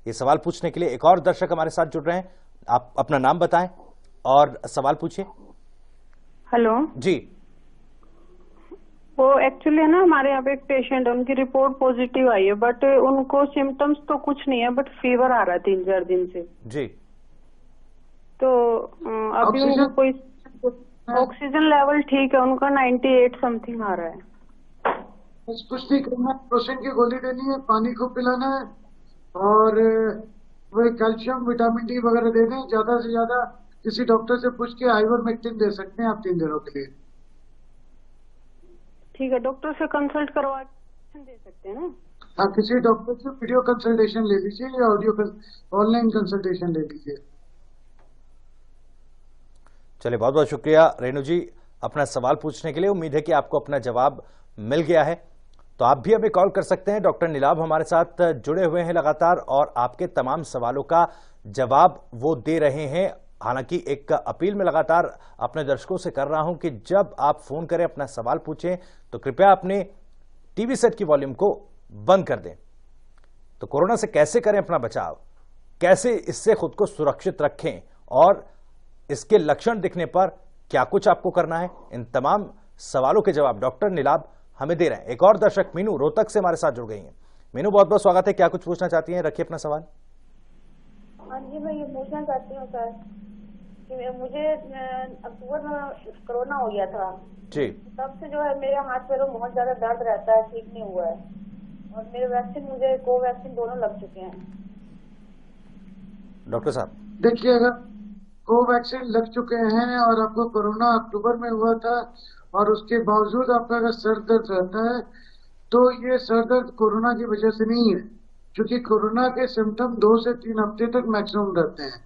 ये सवाल पूछने के लिए। एक और दर्शक हमारे साथ जुड़ रहे हैं, आप अपना नाम बताएं और सवाल पूछिए। हेलो जी, वो एक्चुअली है ना हमारे यहाँ पे एक पेशेंट है, उनकी रिपोर्ट पॉजिटिव आई है, बट उनको सिम्टम्स तो कुछ नहीं है, बट फीवर आ रहा है 3-4 दिन से जी। तो अभी उनको कोई ऑक्सीजन लेवल ठीक है, उनका 98 समथिंग आ रहा है। कुछ नहीं करना, प्रोशन की गोली देनी है, पानी को पिलाना है और वही कैल्शियम विटामिन डी वगैरह दे दें। ज्यादा से ज्यादा किसी डॉक्टर से पूछ के आइवरमेक्टिन दे सकते हैं आप 3 दिनों के लिए। ठीक है, डॉक्टर से कंसल्ट करवा दे सकते हैं ना? हाँ, किसी डॉक्टर से वीडियो कंसल्टेशन ले लीजिए या ऑडियो ऑनलाइन कंसल्टेशन ले लीजिए। चलिए, बहुत बहुत शुक्रिया रेणु जी अपना सवाल पूछने के लिए। उम्मीद है कि आपको अपना जवाब मिल गया है। तो आप भी हमें कॉल कर सकते हैं। डॉक्टर नीलाभ हमारे साथ जुड़े हुए हैं लगातार और आपके तमाम सवालों का जवाब वो दे रहे हैं। हालांकि एक अपील में लगातार अपने दर्शकों से कर रहा हूं कि जब आप फोन करें अपना सवाल पूछें तो कृपया अपने टीवी सेट की वॉल्यूम को बंद कर दें। तो कोरोना से कैसे करें अपना बचाव, कैसे इससे खुद को सुरक्षित रखें और इसके लक्षण दिखने पर क्या कुछ आपको करना है, इन तमाम सवालों के जवाब डॉक्टर नीलाभ हमें दे रहे हैं। एक और दर्शक मीनू रोहतक से हमारे साथ जुड़ गई हैं। मीनू बहुत बहुत स्वागत है, क्या कुछ पूछना चाहती हैं, रखिए अपना सवाल। हाँ जी, मैं ये पूछना चाहती हूँ सर कि मुझे अक्टूबर में कोरोना हो गया था जी, तब से जो है मेरे हाथ पैरों में बहुत ज्यादा दर्द रहता है, ठीक नहीं हुआ है और मेरे वैक्सीन मुझे कोवैक्सीन दोनों लग चुके हैं। डॉक्टर साहब देखिए, अगर कोवैक्सीन लग चुके हैं और आपको कोरोना अक्टूबर में हुआ था और उसके बावजूद आपका अगर सर दर्द रहता है तो ये सर दर्द कोरोना की वजह से नहीं है, क्योंकि कोरोना के सिम्टम 2 से 3 हफ्ते तक मैक्सिमम रहते हैं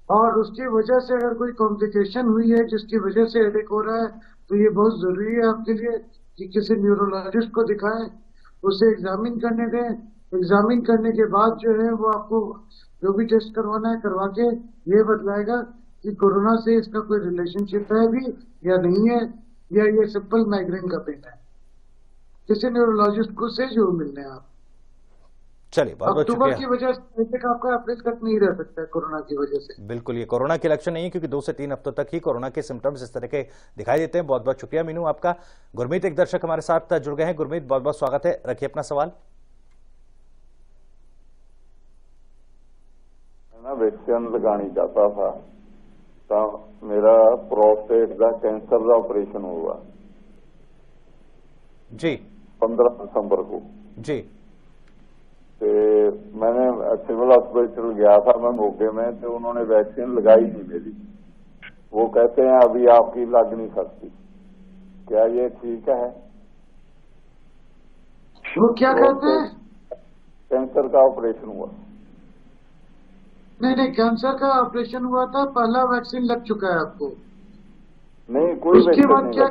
और उसकी वजह से अगर कोई कॉम्प्लिकेशन हुई है जिसकी वजह से हेडेक हो रहा है तो ये बहुत जरूरी है आपके लिए कि किसी न्यूरोलॉजिस्ट को दिखाएं, उसे एग्जामिन करने दें। एग्जामिन करने के बाद जो है वो आपको जो भी टेस्ट करवाना है करवा के ये बतलाएगा कि कोरोना से इसका कोई रिलेशनशिप है भी या नहीं है, या ये सिंपल माइग्रेन का पेन है। किसी न्यूरोलॉजिस्ट को से जो मिलने आप। चलिए, बहुत बहुत शुक्रिया। अक्टूबर की वजह से आपका अप्रैल तक नहीं रह सकता है कोरोना की वजह से। बिल्कुल, ये कोरोना के लक्षण नहीं है क्योंकि 2 से 3 हफ्तों तक ही कोरोना के सिम्टम्स इस तरह के दिखाई देते हैं। बहुत बहुत शुक्रिया मीनू आपका। गुरमीत एक दर्शक हमारे साथ जुड़ गए हैं। गुरमीत बहुत बहुत स्वागत है, रखिए अपना सवाल। मैं वैक्सीन लगानी चाहता था, तो मेरा प्रोस्टेट का कैंसर का ऑपरेशन हुआ जी 15 दिसंबर को जी। तो मैंने सिविल हॉस्पिटल गया था मैं मोगे में, तो उन्होंने वैक्सीन लगाई नहीं मेरी। वो कहते हैं अभी आपकी लग नहीं सकती। क्या ये ठीक है? वो क्या कहते हैं? कैंसर का ऑपरेशन हुआ। नहीं, कैंसर का ऑपरेशन हुआ था, पहला वैक्सीन लग चुका है आपको? नहीं, कोई उसके बाद क्या?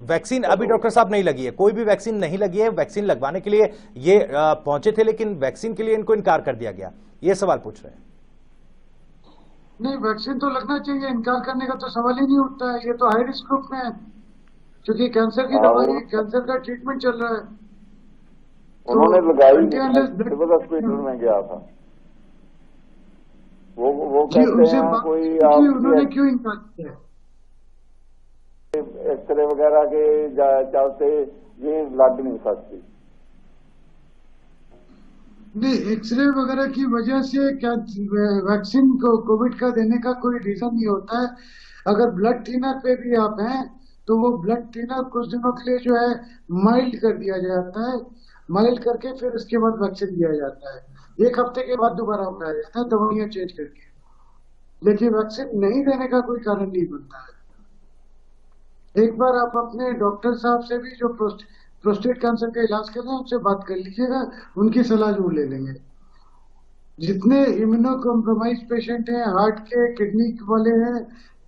वैक्सीन अभी डॉक्टर साहब नहीं लगी है, कोई भी वैक्सीन नहीं लगी है। वैक्सीन लगवाने के लिए ये पहुंचे थे, लेकिन वैक्सीन के लिए इनको इनकार कर दिया गया, ये सवाल पूछ रहे हैं। नहीं, वैक्सीन तो लगना चाहिए, इनकार करने का तो सवाल ही नहीं उठता है। ये तो हाई रिस्क ग्रुप में है, क्योंकि कैंसर की दवाई, कैंसर का ट्रीटमेंट चल रहा है। उन्होंने लगाई, सिविल हॉस्पिटल में गया था। वो कहते हैं कोई उन्होंने क्यों इनकार किया? एक्सरे वगैरह के चलते ये लग नहीं सकती। नहीं, एक्सरे वगैरह की वजह से क्या वैक्सीन को कोविड का देने का कोई रीजन नहीं होता है। अगर ब्लड थिनर पे भी आप हैं तो वो ब्लड थिनर कुछ दिनों के लिए जो है माइल्ड कर दिया जाता है, माइल्ड करके फिर उसके बाद वैक्सीन दिया जाता है। 1 हफ्ते के बाद दोबारा उठाया जाता है दवाइयां चेंज करके, लेकिन वैक्सीन नहीं देने का कोई कारण नहीं बनता है। एक बार आप अपने डॉक्टर साहब से भी जो प्रोस्टेट कैंसर का इलाज कर रहे हैं उनसे बात कर लीजिएगा, उनकी सलाह जरूर ले लेंगे। जितने इम्यूनो कॉम्प्रोमाइज पेशेंट हैं, हार्ट के, किडनी वाले हैं,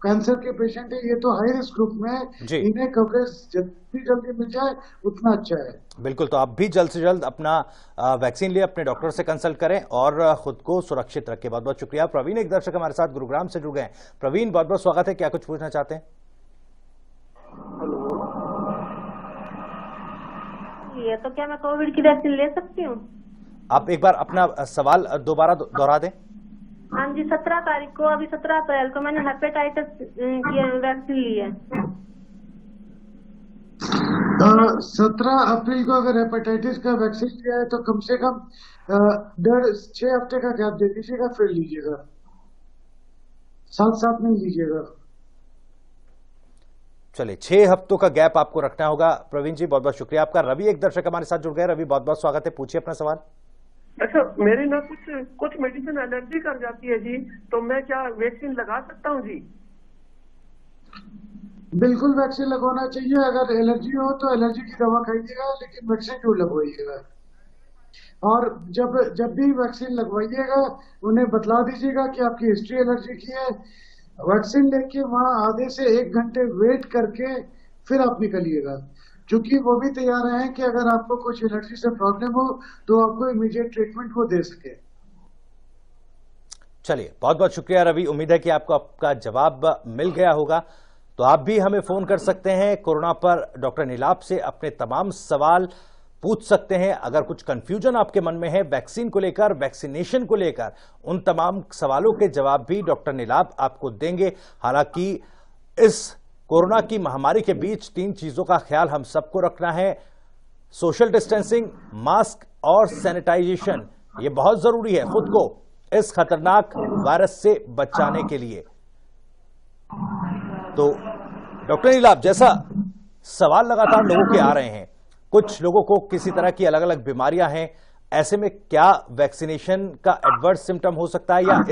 कैंसर के पेशेंट हैं, ये तो हाई रिस्क ग्रुप में है। इन्हें कवरेज जितनी जल्दी मिल जाए उतना अच्छा है। बिल्कुल, तो आप भी जल्द से जल्द अपना वैक्सीन लिए अपने डॉक्टर से कंसल्ट करें और खुद को सुरक्षित रखें। बहुत बहुत शुक्रिया। प्रवीण एक दर्शक हमारे साथ गुरुग्राम से जुड़ गए। प्रवीण, बहुत बहुत स्वागत है। क्या कुछ पूछना चाहते हैं? हेलो, ये तो क्या मैं कोविड की वैक्सीन ले सकती हूँ? आप एक बार अपना सवाल दोबारा दोहरा दें। हाँ जी, 17 तारीख को, अभी 17 अप्रैल को मैंने हेपेटाइटिस की वैक्सीन ली है। 17 अप्रैल को अगर हेपेटाइटिस का वैक्सीन लिया है तो कम से कम 6 हफ्ते का गैप दे दीजिएगा, फिर लीजिएगा, साथ नहीं लीजिएगा। चलिए, 6 हफ्तों का गैप आपको रखना होगा। प्रवीण जी, बहुत बहुत शुक्रिया आपका। रवि एक दर्शक हमारे साथ जुड़ गए। रवि, बहुत बहुत स्वागत है, पूछिए अपना सवाल। अच्छा, मेरी ना कुछ मेडिसिन एलर्जी कर जाती है जी, तो मैं क्या वैक्सीन लगा सकता हूँ जी? बिल्कुल वैक्सीन लगवाना चाहिए। अगर एलर्जी हो तो एलर्जी की दवा खाइएगा, लेकिन वैक्सीन जरूर लगवाइएगा। और जब भी वैक्सीन लगवाइएगा उन्हें बतला दीजिएगा कि आपकी हिस्ट्री एलर्जी की है। वैक्सीन लेके वहां आधे से 1 घंटे वेट करके फिर आप निकलिएगा, क्योंकि वो भी तैयार हैं कि अगर आपको कुछ एलर्जी से प्रॉब्लम हो तो आपको इमीडिएट ट्रीटमेंट वो दे सके। चलिए, बहुत बहुत शुक्रिया रवि। उम्मीद है कि आपको आपका जवाब मिल गया होगा। तो आप भी हमें फोन कर सकते हैं कोरोना पर, डॉक्टर नीलाभ से अपने तमाम सवाल पूछ सकते हैं। अगर कुछ कंफ्यूजन आपके मन में है वैक्सीन को लेकर, वैक्सीनेशन को लेकर, उन तमाम सवालों के जवाब भी डॉक्टर नीलाभ आपको देंगे। हालांकि इस कोरोना की महामारी के बीच 3 चीजों का ख्याल हम सबको रखना है। सोशल डिस्टेंसिंग, मास्क और सैनिटाइजेशन, ये बहुत जरूरी है खुद को इस खतरनाक वायरस से बचाने के लिए। तो डॉक्टर नीलाभ, जैसा सवाल लगातार लोगों के आ रहे हैं, कुछ लोगों को किसी तरह की अलग अलग बीमारियां हैं, ऐसे में क्या वैक्सीनेशन का एडवर्स सिम्टम हो सकता है, या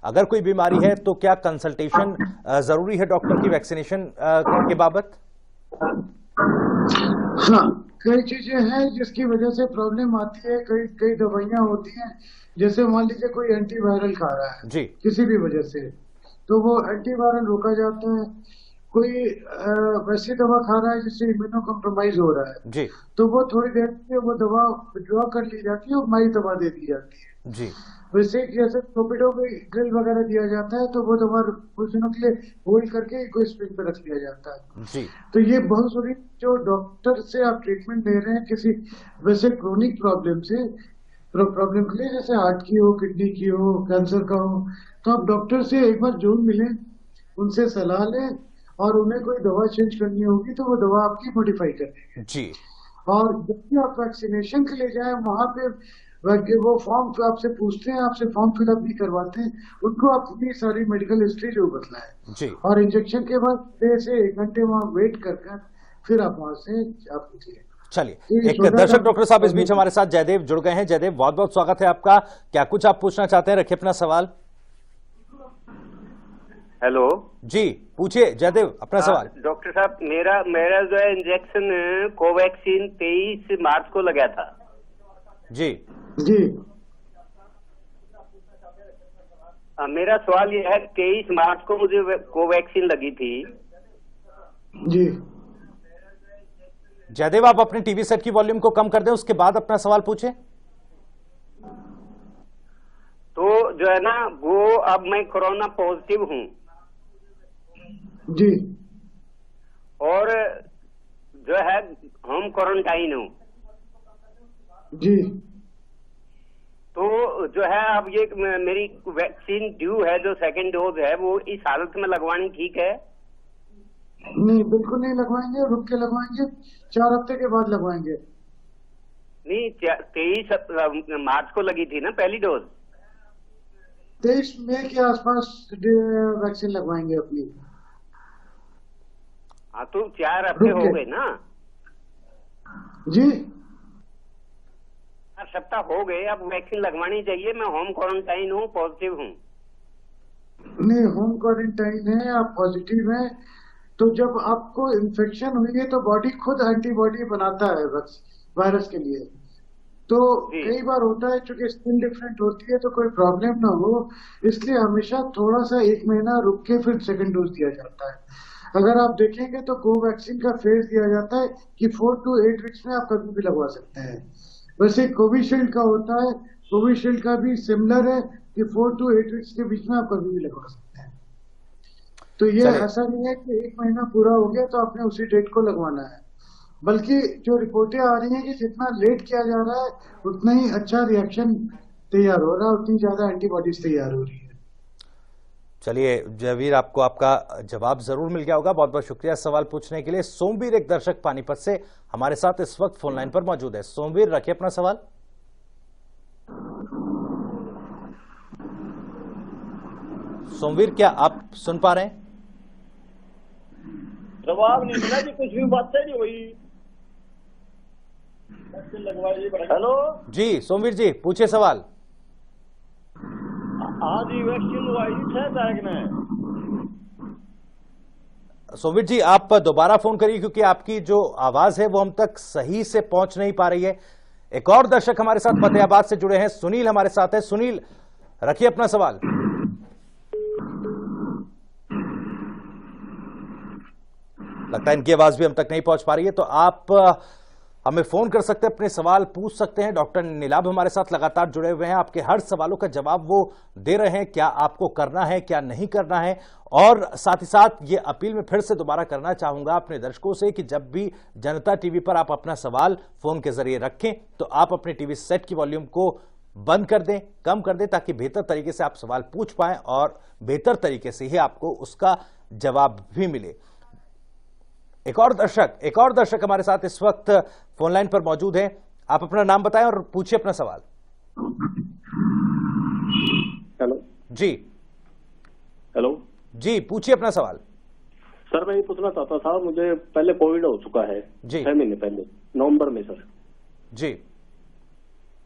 अगर कोई बीमारी है तो क्या कंसल्टेशन जरूरी है डॉक्टर की वैक्सीनेशन के बाबत? हाँ, कई चीजें हैं जिसकी वजह से प्रॉब्लम आती है। कई दवाइयां होती हैं, जैसे मान लीजिए कोई एंटीवायरल खा रहा है जी, किसी भी वजह से, तो वो एंटीवायरल रोका जाता है। कोई वैसी दवा खा रहा है जिससे इम्यूनो कॉम्प्रोमाइज हो रहा है जी, तो वो थोड़ी देर में वो दवा विड्रॉ कर ली जाती है और नई दवा दे दी जाती है जी। वैसे जैसे टोपिडोग्रिल वगैरह दिया जाता है तो वो दवा कुछ दिनों के लिए होल्ड करके कोई स्प्रिंग पे रख लिया जाता है जी। तो ये बहुत जरूरी, जो डॉक्टर से आप ट्रीटमेंट ले रहे हैं किसी वैसे क्रोनिक प्रॉब्लम के लिए, जैसे हार्ट की हो, किडनी की हो, कैंसर का हो, तो आप डॉक्टर से एक बार जरूर मिलें, उनसे सलाह लें, और उन्हें कोई दवा चेंज करनी होगी तो वो दवा आपकी मॉडिफाई कर देंगे जी। और जब भी आप वैक्सीनेशन के लिए जाएं वहां पे वो फॉर्म आपसे पूछते हैं, आपसे फॉर्म फिलअप भी करवाते हैं, उनको अपनी सारी मेडिकल हिस्ट्री जो बताए और इंजेक्शन के बाद 6 से 1 घंटे वहाँ वेट कर फिर आप वहाँ से आप निकले। चलिए, एक दर्शक डॉक्टर साहब इस बीच हमारे साथ जयदेव जुड़ गए हैं। जयदेव, बहुत बहुत स्वागत है आपका। क्या कुछ आप पूछना चाहते हैं? रखिए अपना सवाल। हेलो जी, पूछिए जयदेव अपना सवाल। डॉक्टर साहब, मेरा जो है इंजेक्शन कोवैक्सीन 23 मार्च को लगा था। जी जी, मेरा सवाल यह है, 23 मार्च को मुझे कोवैक्सीन लगी थी। जी जयदेव, आप अपने टीवी सेट की वॉल्यूम को कम कर दें, उसके बाद अपना सवाल पूछें। तो जो है ना, वो अब मैं कोरोना पॉजिटिव हूँ जी, और जो है होम क्वारंटाइन हूँ जी। तो जो है अब ये मेरी वैक्सीन ड्यू है, जो सेकंड डोज है, वो इस हालत में लगवानी ठीक है? नहीं, बिल्कुल नहीं लगवाएंगे, रुक के लगवाएंगे, 4 हफ्ते के बाद लगवाएंगे। नहीं, 23 मार्च को लगी थी ना पहली डोज। 23 मई के आसपास वैक्सीन लगवाएंगे अपनी। हाँ, तो 4 हफ्ते हो गए ना जी, 4 सप्ताह हो गए, अब वैक्सीन लगवानी चाहिए। मैं होम क्वारंटाइन हूँ, पॉजिटिव हूँ। नहीं, होम क्वारंटाइन है, आप पॉजिटिव हैं, तो जब आपको इन्फेक्शन हुई है तो बॉडी खुद एंटीबॉडी बनाता है वायरस के लिए। तो कई बार होता है, चूंकि स्किन डिफरेंट होती है तो कोई प्रॉब्लम ना हो, इसलिए हमेशा थोड़ा सा 1 महीना रुक के फिर सेकंड डोज दिया जाता है। अगर आप देखेंगे तो कोवैक्सीन का फेज दिया जाता है कि 4 to 8 वीक्स में आप कभी भी लगवा सकते हैं। वैसे कोविशील्ड का होता है, कोविशील्ड का भी सिमिलर है कि 4 to 8 वीक्स के बीच में आप कभी भी लगवा सकते हैं। तो ये ऐसा नहीं है कि 1 महीना पूरा हो गया तो आपने उसी डेट को लगवाना है, बल्कि जो रिपोर्टें आ रही हैं कि जितना लेट किया जा रहा है उतना ही अच्छा रिएक्शन तैयार हो रहा है, उतनी ज्यादा एंटीबॉडीज तैयार हो रही है। चलिए जयवीर, आपको आपका जवाब जरूर मिल गया होगा। बहुत बहुत शुक्रिया सवाल पूछने के लिए। सोमवीर, एक दर्शक पानीपत से हमारे साथ इस वक्त फोन लाइन पर मौजूद है। सोमवीर, रखिए अपना सवाल। सोमवीर, क्या आप सुन पा रहे हैं? जवाब नहीं मिला जी, कुछ भी बात नहीं हुई। हेलो जी सोमवीर जी, पूछिए सवाल। हाँ जी, वैक्सीन लगवाई 6 तारीख ने। सोमवीर जी, आप दोबारा फोन करिए क्योंकि आपकी जो आवाज है वो हम तक सही से पहुंच नहीं पा रही है। एक और दर्शक हमारे साथ फतेहाबाद से जुड़े हैं, सुनील हमारे साथ है। सुनील, रखिए अपना सवाल। लगता है इनकी आवाज भी हम तक नहीं पहुंच पा रही है, तो आप हमें फोन कर सकते हैं, अपने सवाल पूछ सकते हैं। डॉक्टर नीलाभ हमारे साथ लगातार जुड़े हुए हैं, आपके हर सवालों का जवाब वो दे रहे हैं, क्या आपको करना है क्या नहीं करना है। और साथ ही साथ ये अपील में फिर से दोबारा करना चाहूंगा अपने दर्शकों से कि जब भी जनता टीवी पर आप अपना सवाल फोन के जरिए रखें तो आप अपने टीवी सेट की वॉल्यूम को बंद कर दें, कम कर दें, ताकि बेहतर तरीके से आप सवाल पूछ पाएं और बेहतर तरीके से ही आपको उसका जवाब भी मिले। एक और दर्शक हमारे साथ इस वक्त फोन लाइन पर मौजूद है। आप अपना नाम बताएं और पूछिए अपना सवाल। हेलो जी। हेलो जी, पूछिए अपना सवाल। सर, मैं ये पूछना चाहता था, मुझे पहले कोविड हो चुका है जी, 6 महीने पहले, नवंबर में सर जी।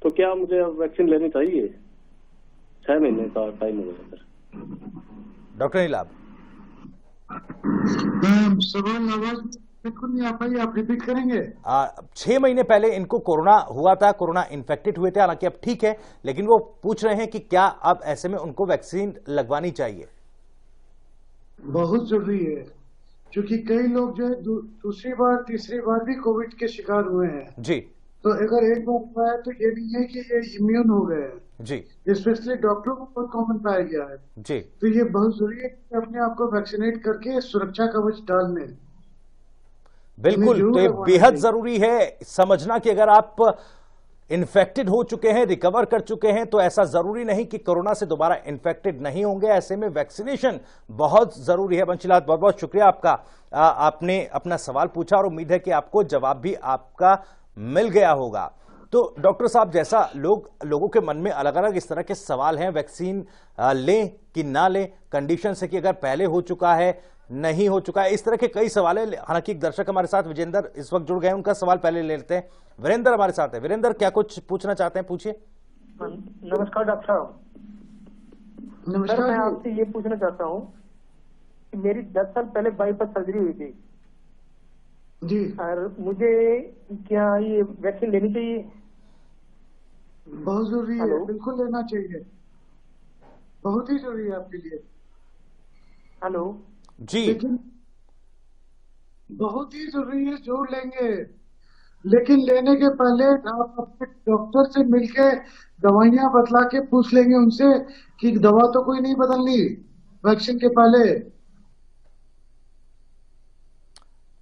तो क्या मुझे वैक्सीन लेनी चाहिए? 6 महीने का टाइम हो गया सर। डॉक्टर नीलाभ, सवाल आवाज बिल्कुल नहीं आ पाई, आप रिपीट करेंगे? 6 महीने पहले इनको कोरोना हुआ था, कोरोना इन्फेक्टेड हुए थे, हालांकि अब ठीक है, लेकिन वो पूछ रहे हैं कि क्या अब ऐसे में उनको वैक्सीन लगवानी चाहिए? बहुत जरूरी है, क्योंकि कई लोग जो है दूसरी बार तीसरी बार भी कोविड के शिकार हुए हैं जी। तो अगर एक बार हुआ है तो ये नहीं है कि ये इम्यून हो गए हैं जी, स्पेशली डॉक्टरों को बहुत कॉमन पाया गया है जी। तो ये बहुत जरूरी है कि अपने आप को वैक्सीनेट करके सुरक्षा कवच डाल लें। बिल्कुल, तो ये बेहद जरूरी है समझना कि अगर आप इन्फेक्टेड हो चुके हैं, रिकवर कर चुके हैं, तो ऐसा जरूरी नहीं कि कोरोना से दोबारा इन्फेक्टेड नहीं होंगे। ऐसे में वैक्सीनेशन बहुत जरूरी है। बंशीलाल, बहुत बहुत शुक्रिया आपका, आपने अपना सवाल पूछा और उम्मीद है कि आपको जवाब भी आपका मिल गया होगा। तो डॉक्टर साहब, जैसा लोगों के मन में अलग अलग इस तरह के सवाल हैं, वैक्सीन लें कि ना लें, कंडीशन से कि अगर पहले हो चुका है, नहीं हो चुका है, इस तरह के कई सवाल हैं। हालांकि एक दर्शक हमारे साथ विजेंद्र इस वक्त जुड़ गए हैं, उनका सवाल पहले ले लेते हैं। वीरेंद्र हमारे साथ है। वीरेंद्र, क्या कुछ पूछना चाहते हैं, पूछिए। नमस्कार डॉक्टर साहब। नमस्कार। मैं आपसे ये पूछना चाहता हूँ कि मेरी 10 साल पहले बाईपास सर्जरी हुई थी जी, और मुझे क्या ये वैक्सीन लेनी चाहिए? बहुत जरूरी है, बिल्कुल लेना चाहिए, बहुत ही जरूरी है आपके लिए। हेलो जी, लेकिन बहुत ही जरूरी है, जरूर लेंगे, लेकिन लेने के पहले आप अपने डॉक्टर से मिलके दवाइयां बतला के पूछ लेंगे उनसे कि दवा तो कोई नहीं बदलनी वैक्सीन के पहले।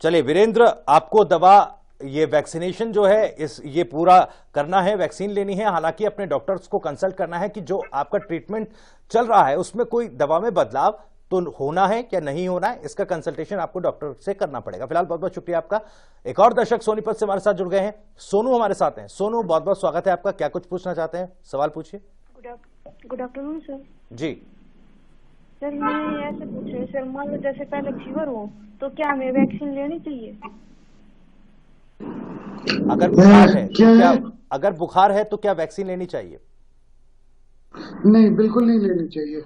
चलिए वीरेंद्र, आपको दवा ये वैक्सीनेशन जो है ये पूरा करना है, वैक्सीन लेनी है। हालांकि अपने डॉक्टर्स को कंसल्ट करना है कि जो आपका ट्रीटमेंट चल रहा है उसमें कोई दवा में बदलाव तो होना है क्या नहीं होना है, इसका कंसल्टेशन आपको डॉक्टर से करना पड़ेगा। फिलहाल बहुत बहुत शुक्रिया आपका। एक और दर्शक सोनीपत से हमारे साथ जुड़ गए हैं, सोनू हमारे साथ हैं। सोनू, बहुत बहुत स्वागत है आपका। क्या कुछ पूछना चाहते हैं, सवाल पूछिए। Good afternoon sir. जी सर, मैं ऐसे पूछ रही हूँ सर, मान लो जैसे पहले फीवर हो तो क्या हमें वैक्सीन लेनी चाहिए? अगर बुखार है तो अगर बुखार है तो क्या वैक्सीन लेनी चाहिए? नहीं, बिल्कुल नहीं लेनी चाहिए।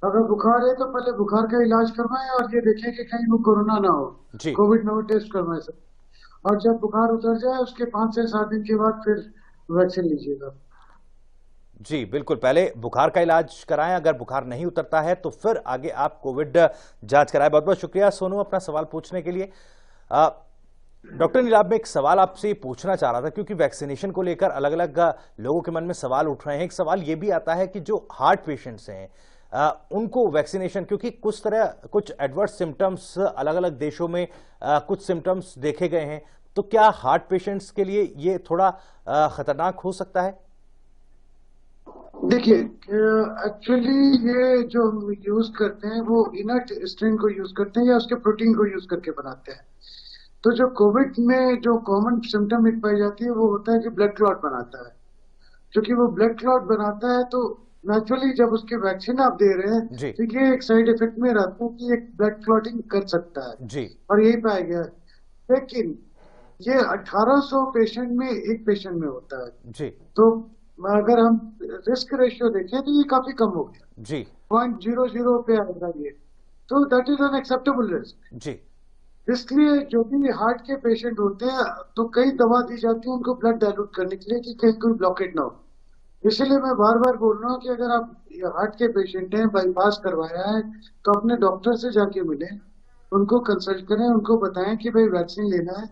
अगर बुखार है तो पहले बुखार का इलाज करवाएं और ये देखें कि कहीं वो कोरोना ना हो, कोविड ना हो, टेस्ट करवाएं सर। और जब बुखार उतर जाए उसके 5 से 7 दिन के बाद फिर वैक्सीन लीजिएगा। जी बिल्कुल, पहले बुखार का इलाज कराएं, अगर बुखार नहीं उतरता है तो फिर आगे आप कोविड जांच कराएं। बहुत बहुत शुक्रिया सोनू अपना सवाल पूछने के लिए। डॉक्टर नीलाभ, में एक सवाल आपसे पूछना चाह रहा था, क्योंकि वैक्सीनेशन को लेकर अलग अलग लोगों के मन में सवाल उठ रहे हैं। एक सवाल ये भी आता है कि जो हार्ट पेशेंट्स हैं उनको वैक्सीनेशन, क्योंकि कुछ एडवर्स सिम्टम्स अलग अलग देशों में कुछ सिम्टम्स देखे गए हैं, तो क्या हार्ट पेशेंट्स के लिए ये थोड़ा खतरनाक हो सकता है? देखिए, एक्चुअली ये जो हम यूज करते हैं वो इनर्ट स्ट्रेन को यूज करते हैं या उसके प्रोटीन को यूज करके बनाते हैं। तो जो कोविड में जो कॉमन सिम्टम एक पाई जाती है वो होता है कि ब्लड क्लॉट बनाता है। क्योंकि वो ब्लड क्लॉट बनाता है तो नेचुरली जब उसके वैक्सीन आप दे रहे हैं तो ये एक साइड इफेक्ट में रहता है कि एक ब्लड क्लॉटिंग कर सकता है जी, और यही पाया गया है। लेकिन ये 1800 पेशेंट में एक पेशेंट में होता है जी, तो अगर हम रिस्क रेशियो देखें तो ये काफी कम हो गया जी, 0.00 पे आएगा ये, तो that is an acceptable risk जी। इसलिए जो भी हार्ट के पेशेंट होते हैं तो कई दवा दी जाती है उनको ब्लड डाइल्यूट करने के लिए कि कहीं कोई ब्लॉकेट ना हो। इसलिए मैं बार बार बोल रहा हूँ कि अगर आप हार्ट के पेशेंट हैं, बाईपास करवाया है, तो अपने डॉक्टर से जाके मिलें, उनको कंसल्ट करें, उनको बताएं कि भाई वैक्सीन लेना है,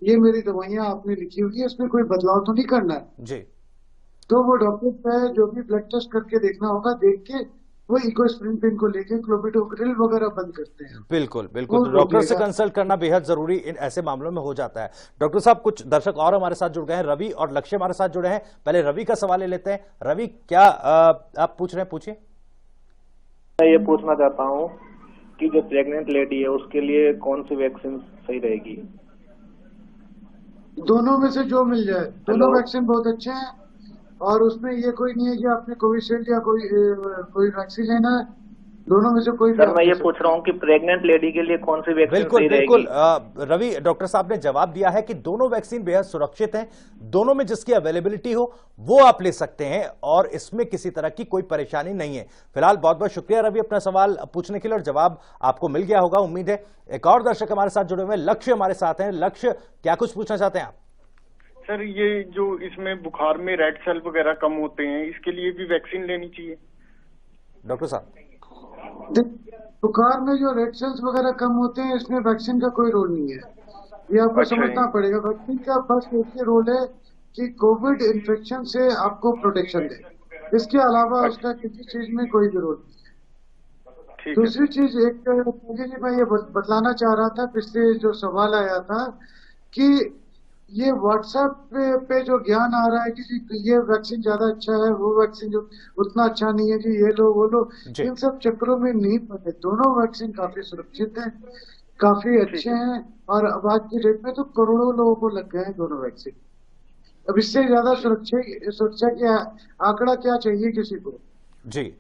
ये मेरी दवाइयां आपने लिखी होगी, इसमें कोई बदलाव तो नहीं करना है जी। तो वो डॉक्टर पे जो भी ब्लड टेस्ट करके देखना होगा, देख के वो इकोस्प्रिन पिन को लेके क्लोबिडोग्रिल वगैरह बंद करते हैं। बिल्कुल बिल्कुल, तो डॉक्टर से कंसल्ट करना बेहद जरूरी इन ऐसे मामलों में हो जाता है। डॉक्टर साहब, कुछ दर्शक और हमारे साथ जुड़ गए हैं, रवि और लक्ष्य हमारे साथ जुड़े हैं। पहले रवि का सवाल ले लेते हैं। रवि, क्या आप पूछ रहे हैं, पूछिए। मैं ये पूछना चाहता हूँ कि जो प्रेग्नेंट लेडी है उसके लिए कौन सी वैक्सीन सही रहेगी? दोनों में से जो मिल जाए, दोनों वैक्सीन बहुत अच्छे हैं और उसमें ये कोई नहीं है कि आपने कोविशील्ड या कोई वैक्सीन लेना है, दोनों में से कोई। सर, मैं ये पूछ रहा हूँ कि प्रेग्नेंट लेडी के लिए कौन सी वैक्सीन बिल्कुल सही बिल्कुल रहेगी? रवि, डॉक्टर साहब ने जवाब दिया है कि दोनों वैक्सीन बेहद सुरक्षित हैं, दोनों में जिसकी अवेलेबिलिटी हो वो आप ले सकते हैं और इसमें किसी तरह की कोई परेशानी नहीं है। फिलहाल बहुत बहुत शुक्रिया रवि अपना सवाल पूछने के लिए, और जवाब आपको मिल गया होगा उम्मीद है। एक और दर्शक हमारे साथ जुड़े हुए हैं, लक्ष्य हमारे साथ हैं। लक्ष्य, क्या कुछ पूछना चाहते हैं आप? सर, ये जो इसमें बुखार में रेड सेल वगैरह कम होते हैं, इसके लिए भी वैक्सीन लेनी चाहिए? डॉक्टर साहब, बुखार में जो रेड सेल्स वगैरह कम होते हैं इसमें वैक्सीन का कोई रोल नहीं है, ये आपको समझना पड़ेगा। वैक्सीन का बस एक ही रोल है कि कोविड इन्फेक्शन से आपको प्रोटेक्शन दे, इसके अलावा उसका किसी चीज में कोई भी रोल नहीं। दूसरी चीज एक मैं ये बतलाना चाह रहा था, पिछले जो सवाल आया था कि ये व्हाट्सएप पे जो ज्ञान आ रहा है कि ये वैक्सीन ज्यादा अच्छा है, वो वैक्सीन जो उतना अच्छा नहीं है जी, ये लो वो लो, इन सब चक्करों में नहीं पड़े। दोनों वैक्सीन काफी सुरक्षित हैं, काफी अच्छे हैं और अब आज की डेट में तो करोड़ों लोगों को लग गए हैं दोनों वैक्सीन। अब इससे ज्यादा सुरक्षा की आंकड़ा क्या चाहिए किसी को। जी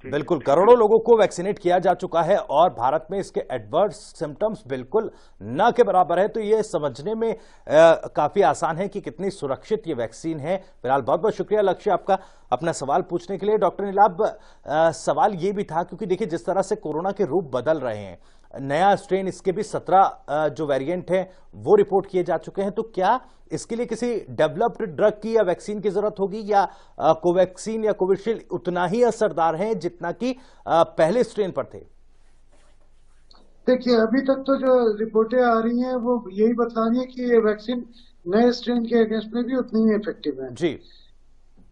बिल्कुल, करोड़ों लोगों को वैक्सीनेट किया जा चुका है और भारत में इसके एडवर्स सिम्टम्स बिल्कुल न के बराबर है, तो ये समझने में काफी आसान है कि कितनी सुरक्षित ये वैक्सीन है। फिलहाल बहुत बहुत शुक्रिया लक्ष्य आपका अपना सवाल पूछने के लिए। डॉक्टर नीलाभ, सवाल ये भी था क्योंकि देखिए जिस तरह से कोरोना के रूप बदल रहे हैं, नया स्ट्रेन, इसके भी 17 जो वेरिएंट है वो रिपोर्ट किए जा चुके हैं, तो क्या इसके लिए किसी डेवलप्ड ड्रग की या वैक्सीन की जरूरत होगी या कोवैक्सीन या कोविशील्ड उतना ही असरदार है जितना कि पहले स्ट्रेन पर थे? देखिए अभी तक तो जो रिपोर्टें आ रही हैं वो यही बता रही है कि ये वैक्सीन नए स्ट्रेन के अगेंस्ट में भी उतनी ही इफेक्टिव है। जी,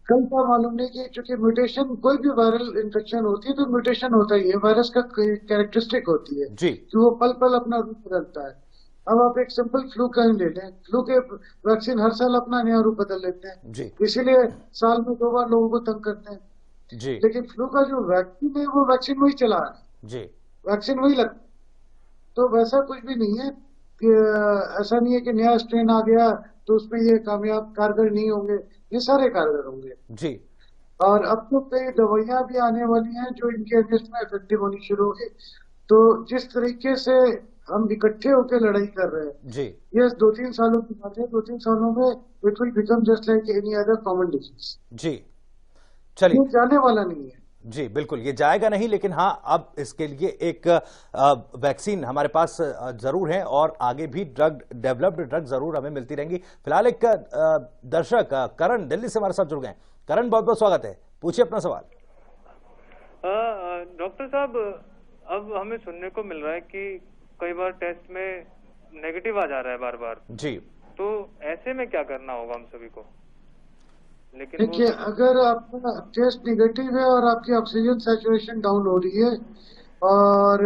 कल का मालूम नहीं कि चूंकि म्यूटेशन, कोई भी वायरल इन्फेक्शन होती है तो म्यूटेशन होता ही है, वायरस का कैरेक्टरिस्टिक होती है जी, कि वो पल पल अपना रूप बदलता है। अब आप एक सिंपल फ्लू का ही ले लें, फ्लू के वैक्सीन हर साल अपना नया रूप बदल लेते हैं जी, इसीलिए साल में 2 बार लोगों को तंग करते हैं जी, लेकिन फ्लू का जो वैक्सीन है वो वैक्सीन वही चला है जी, वैक्सीन वही लग, तो वैसा कुछ भी नहीं है कि ऐसा नहीं है कि नया स्ट्रेन आ गया तो उसमें ये कामयाब कारगर नहीं होंगे, ये सारे कारगर होंगे जी। और अब तो कई दवाइयां भी आने वाली हैं जो इनके अगेंस्ट में इफेक्टिव होनी शुरू होगी। तो जिस तरीके से हम इकट्ठे होकर लड़ाई कर रहे हैं जी, ये 2-3 सालों की बात है, 2-3 सालों में it will become just like any other common disease. जी चलिए, जाने वाला नहीं है। जी बिल्कुल, ये जाएगा नहीं, लेकिन हाँ अब इसके लिए एक वैक्सीन हमारे पास जरूर है और आगे भी डेवलप्ड ड्रग जरूर हमें मिलती रहेंगी। फिलहाल एक दर्शक करण दिल्ली से हमारे साथ जुड़ गए। करण, बहुत बहुत स्वागत है, पूछिए अपना सवाल। डॉक्टर साहब, अब हमें सुनने को मिल रहा है कि कई बार टेस्ट में नेगेटिव आ जा रहा है बार बार जी, तो ऐसे में क्या करना होगा हम सभी को? लेकिन देखिए अगर आपका टेस्ट निगेटिव है और आपकी ऑक्सीजन सैचुरेशन डाउन हो रही है और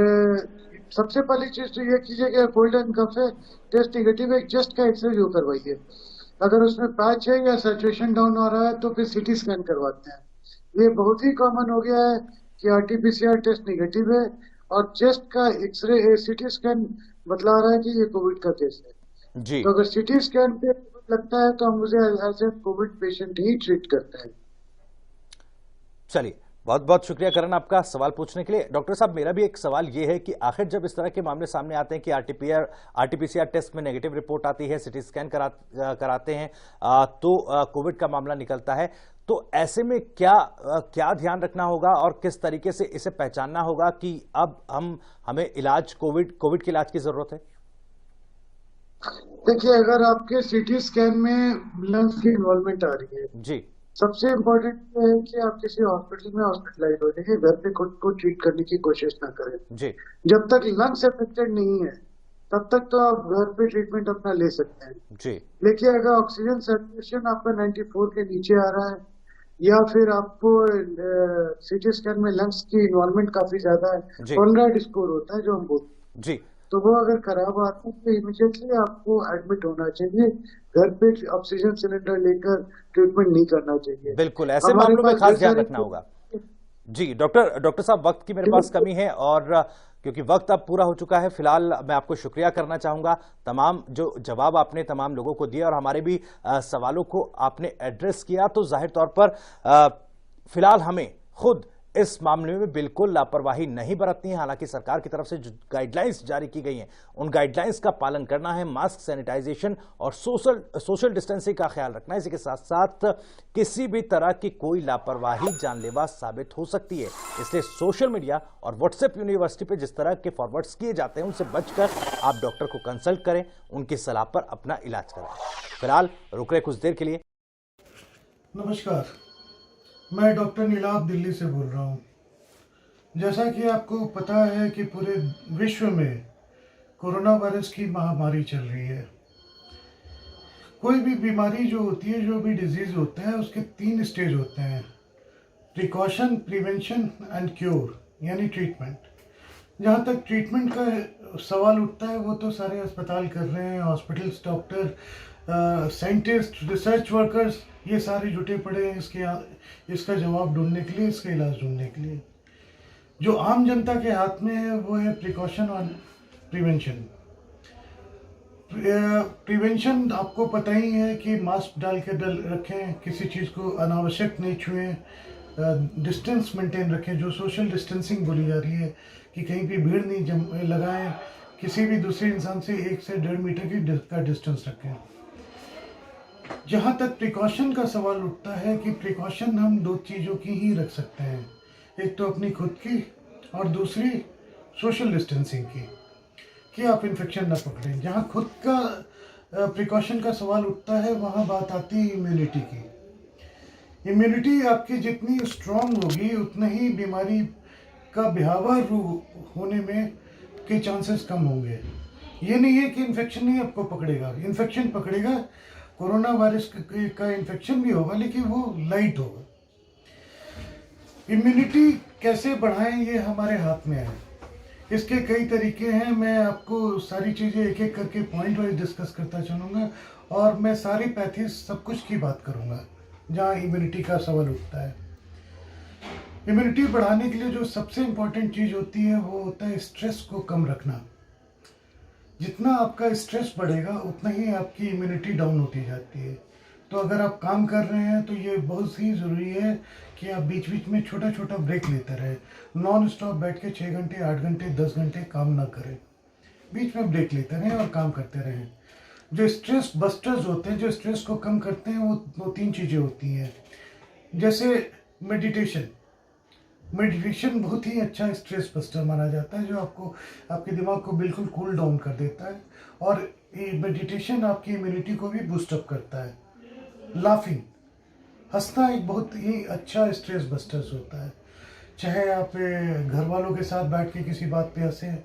सबसे पहली चीज तो ये कीजिए कि कोल्ड एंड कफ है, टेस्ट निगेटिव है, चेस्ट का एक्सरे जो करवाइए, अगर उसमें पैच है या सैचुरेशन डाउन हो रहा है तो फिर सीटी स्कैन करवाते हैं। ये बहुत ही कॉमन हो गया है कि आरटीपीसीआर टेस्ट निगेटिव है और चेस्ट का एक्सरे सीटी स्कैन बतला रहा है कि ये कोविड का केस है जी। तो अगर सीटी स्कैन पे लगता है तो हम उसे एज ए कोविड पेशेंट ही ट्रीट करते हैं। चलिए, बहुत बहुत शुक्रिया करण आपका सवाल पूछने के लिए। डॉक्टर साहब, मेरा भी एक सवाल ये है कि आखिर जब इस तरह के मामले सामने आते हैं कि आरटीपीसीआर टेस्ट में नेगेटिव रिपोर्ट आती है, सीटी स्कैन कराते हैं तो कोविड का मामला निकलता है, तो ऐसे में क्या ध्यान रखना होगा और किस तरीके से इसे पहचानना होगा कि अब हमें इलाज कोविड के इलाज की जरूरत है? देखिए अगर आपके सीटी स्कैन में लंग्स की इन्वॉल्वमेंट आ रही है जी, सबसे इम्पोर्टेंट है कि आप किसी हॉस्पिटल में हॉस्पिटलाइज हो जाइए, घर पे खुद को ट्रीट करने की कोशिश ना करें जी। जब तक लंग्स अफेक्टेड नहीं है तब तक तो आप घर पे ट्रीटमेंट अपना ले सकते हैं जी। लेकिन अगर ऑक्सीजन सैचुरेशन आपका 94 के नीचे आ रहा है या फिर आपको सीटी स्कैन में लंग्स की इन्वॉल्वमेंट काफी ज्यादा है, कॉलराइड स्कोर होता है जो हम बोलते हैं जी, तो वो अगर खराब आता है तो इमीडिएटली आपको एडमिट होना चाहिए, घर पे ऑक्सीजन सिलेंडर लेकर ट्रीटमेंट नहीं करना चाहिए। बिल्कुल, ऐसे मामलों में खास ध्यान रखना होगा। जी डॉक्टर साहब, वक्त की मेरे पास कमी है और क्योंकि वक्त अब पूरा हो चुका है, फिलहाल मैं आपको शुक्रिया करना चाहूंगा। तमाम जो जवाब आपने तमाम लोगों को दिए और हमारे भी सवालों को आपने एड्रेस किया, तो जाहिर तौर पर फिलहाल हमें खुद इस मामले में बिल्कुल लापरवाही नहीं बरतनी है। हालांकि सरकार की तरफ से जो गाइडलाइंस जारी की गई हैं उन गाइडलाइंस का पालन करना है, मास्क, सैनिटाइजेशन और सोशल डिस्टेंसिंग का ख्याल रखना है। इसी के साथ साथ किसी भी तरह की कोई लापरवाही जानलेवा साबित हो सकती है, इसलिए सोशल मीडिया और व्हाट्सएप यूनिवर्सिटी पे जिस तरह के फॉरवर्ड्स किए जाते हैं उनसे बचकर आप डॉक्टर को कंसल्ट करें, उनकी सलाह पर अपना इलाज करें। फिलहाल रुक रहे कुछ देर के लिए। नमस्कार, मैं डॉक्टर नीलाभ दिल्ली से बोल रहा हूँ। जैसा कि आपको पता है कि पूरे विश्व में कोरोना वायरस की महामारी चल रही है। कोई भी बीमारी जो होती है, जो भी डिजीज़ होते हैं, उसके 3 स्टेज होते हैं, प्रिकॉशन, प्रिवेंशन एंड क्योर, यानी ट्रीटमेंट। जहाँ तक ट्रीटमेंट का सवाल उठता है वो तो सारे अस्पताल कर रहे हैं, hospitals, doctor, scientist, research workers, ये सारे जुटे पड़े हैं इसका जवाब ढूंढने के लिए, इसका इलाज ढूंढने के लिए। जो आम जनता के हाथ में है वो है प्रिकॉशन और प्रिवेंशन। प्रिवेंशन आपको पता ही है कि मास्क डाल के रखें, किसी चीज़ को अनावश्यक नहीं छुएं, डिस्टेंस मेंटेन रखें, जो सोशल डिस्टेंसिंग बोली जा रही है कि कहीं भी भीड़ नहीं लगाएं, किसी भी दूसरे इंसान से 1 से 1.5 मीटर का डिस्टेंस रखें। जहाँ तक प्रिकॉशन का सवाल उठता है कि प्रिकॉशन हम 2 चीज़ों की ही रख सकते हैं, एक तो अपनी खुद की और दूसरी सोशल डिस्टेंसिंग की, कि आप इन्फेक्शन ना पकड़ें। जहाँ खुद का प्रिकॉशन का सवाल उठता है वहाँ बात आती है इम्यूनिटी की। इम्यूनिटी आपकी जितनी स्ट्रॉन्ग होगी उतना ही बीमारी का भयावह होने में के चांसेस कम होंगे। ये नहीं है कि इन्फेक्शन ही आपको पकड़ेगा, इन्फेक्शन पकड़ेगा, कोरोना वायरस का इन्फेक्शन भी होगा लेकिन वो लाइट होगा। इम्यूनिटी कैसे बढ़ाएं ये हमारे हाथ में है, इसके कई तरीके हैं। मैं आपको सारी चीज़ें एक एक करके पॉइंट वाइज डिस्कस करता चलूँगा और मैं सारी पैथीज सब कुछ की बात करूँगा जहाँ इम्यूनिटी का सवाल उठता है। इम्यूनिटी बढ़ाने के लिए जो सबसे इम्पॉर्टेंट चीज़ होती है वो होता है स्ट्रेस को कम रखना। जितना आपका स्ट्रेस बढ़ेगा उतना ही आपकी इम्यूनिटी डाउन होती जाती है। तो अगर आप काम कर रहे हैं तो ये बहुत ही ज़रूरी है कि आप बीच बीच में छोटा छोटा ब्रेक लेते रहें। नॉन स्टॉप बैठ के 6 घंटे 8 घंटे 10 घंटे काम ना करें, बीच में ब्रेक लेते रहें और काम करते रहें। जो स्ट्रेस बस्टर्स होते हैं, जो स्ट्रेस को कम करते हैं, वो 3 चीज़ें होती हैं। जैसे मेडिटेशन बहुत ही अच्छा स्ट्रेस बस्टर माना जाता है, जो आपको आपके दिमाग को बिल्कुल कूल डाउन कर देता है और ये मेडिटेशन आपकी इम्यूनिटी को भी बूस्टअप करता है। लाफिंग, हंसना एक बहुत ही अच्छा स्ट्रेस बस्टर्स होता है। चाहे आप घर वालों के साथ बैठ के किसी बात पे हंसें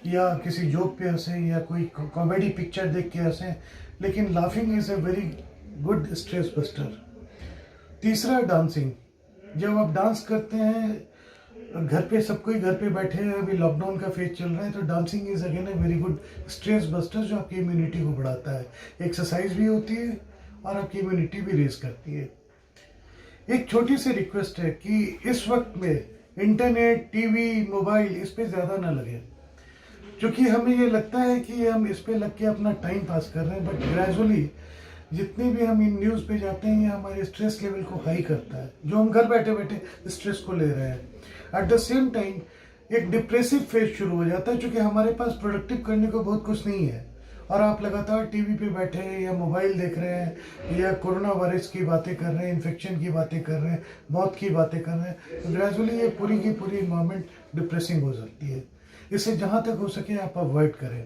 या किसी जोक पे हंसें या कोई कॉमेडी पिक्चर देख के हंसें, लेकिन laughing is a very good stress buster. तीसरा, डांसिंग। जब आप डांस करते हैं, घर पे सब कोई घर पे बैठे हैं, अभी लॉकडाउन का फेज चल रहा है, तो dancing is again a very good stress buster जो आपकी इम्यूनिटी को बढ़ाता है। एक्सरसाइज भी होती है और आपकी इम्यूनिटी भी रेज करती है। एक छोटी सी रिक्वेस्ट है कि इस वक्त में इंटरनेट, टीवी, मोबाइल इस पे ज़्यादा ना लगे, क्योंकि हमें ये लगता है कि हम इस पे लग के अपना टाइम पास कर रहे हैं, बट ग्रेजुअली जितने भी हम इन न्यूज़ पे जाते हैं ये हमारे स्ट्रेस लेवल को हाई करता है, जो हम घर बैठे बैठे स्ट्रेस को ले रहे हैं। एट द सेम टाइम एक डिप्रेसिव फेज शुरू हो जाता है, क्योंकि हमारे पास प्रोडक्टिव करने को बहुत कुछ नहीं है और आप लगातार टीवी पे बैठे हैं या मोबाइल देख रहे हैं या कोरोना वायरस की बातें कर रहे हैं, इन्फेक्शन की बातें कर रहे हैं, मौत की बातें कर रहे हैं, तो ग्रेजुअली ये पूरी की पूरी इन्वायरमेंट डिप्रेसिंग हो सकती है। इसे जहाँ तक हो सके आप अवॉइड करें।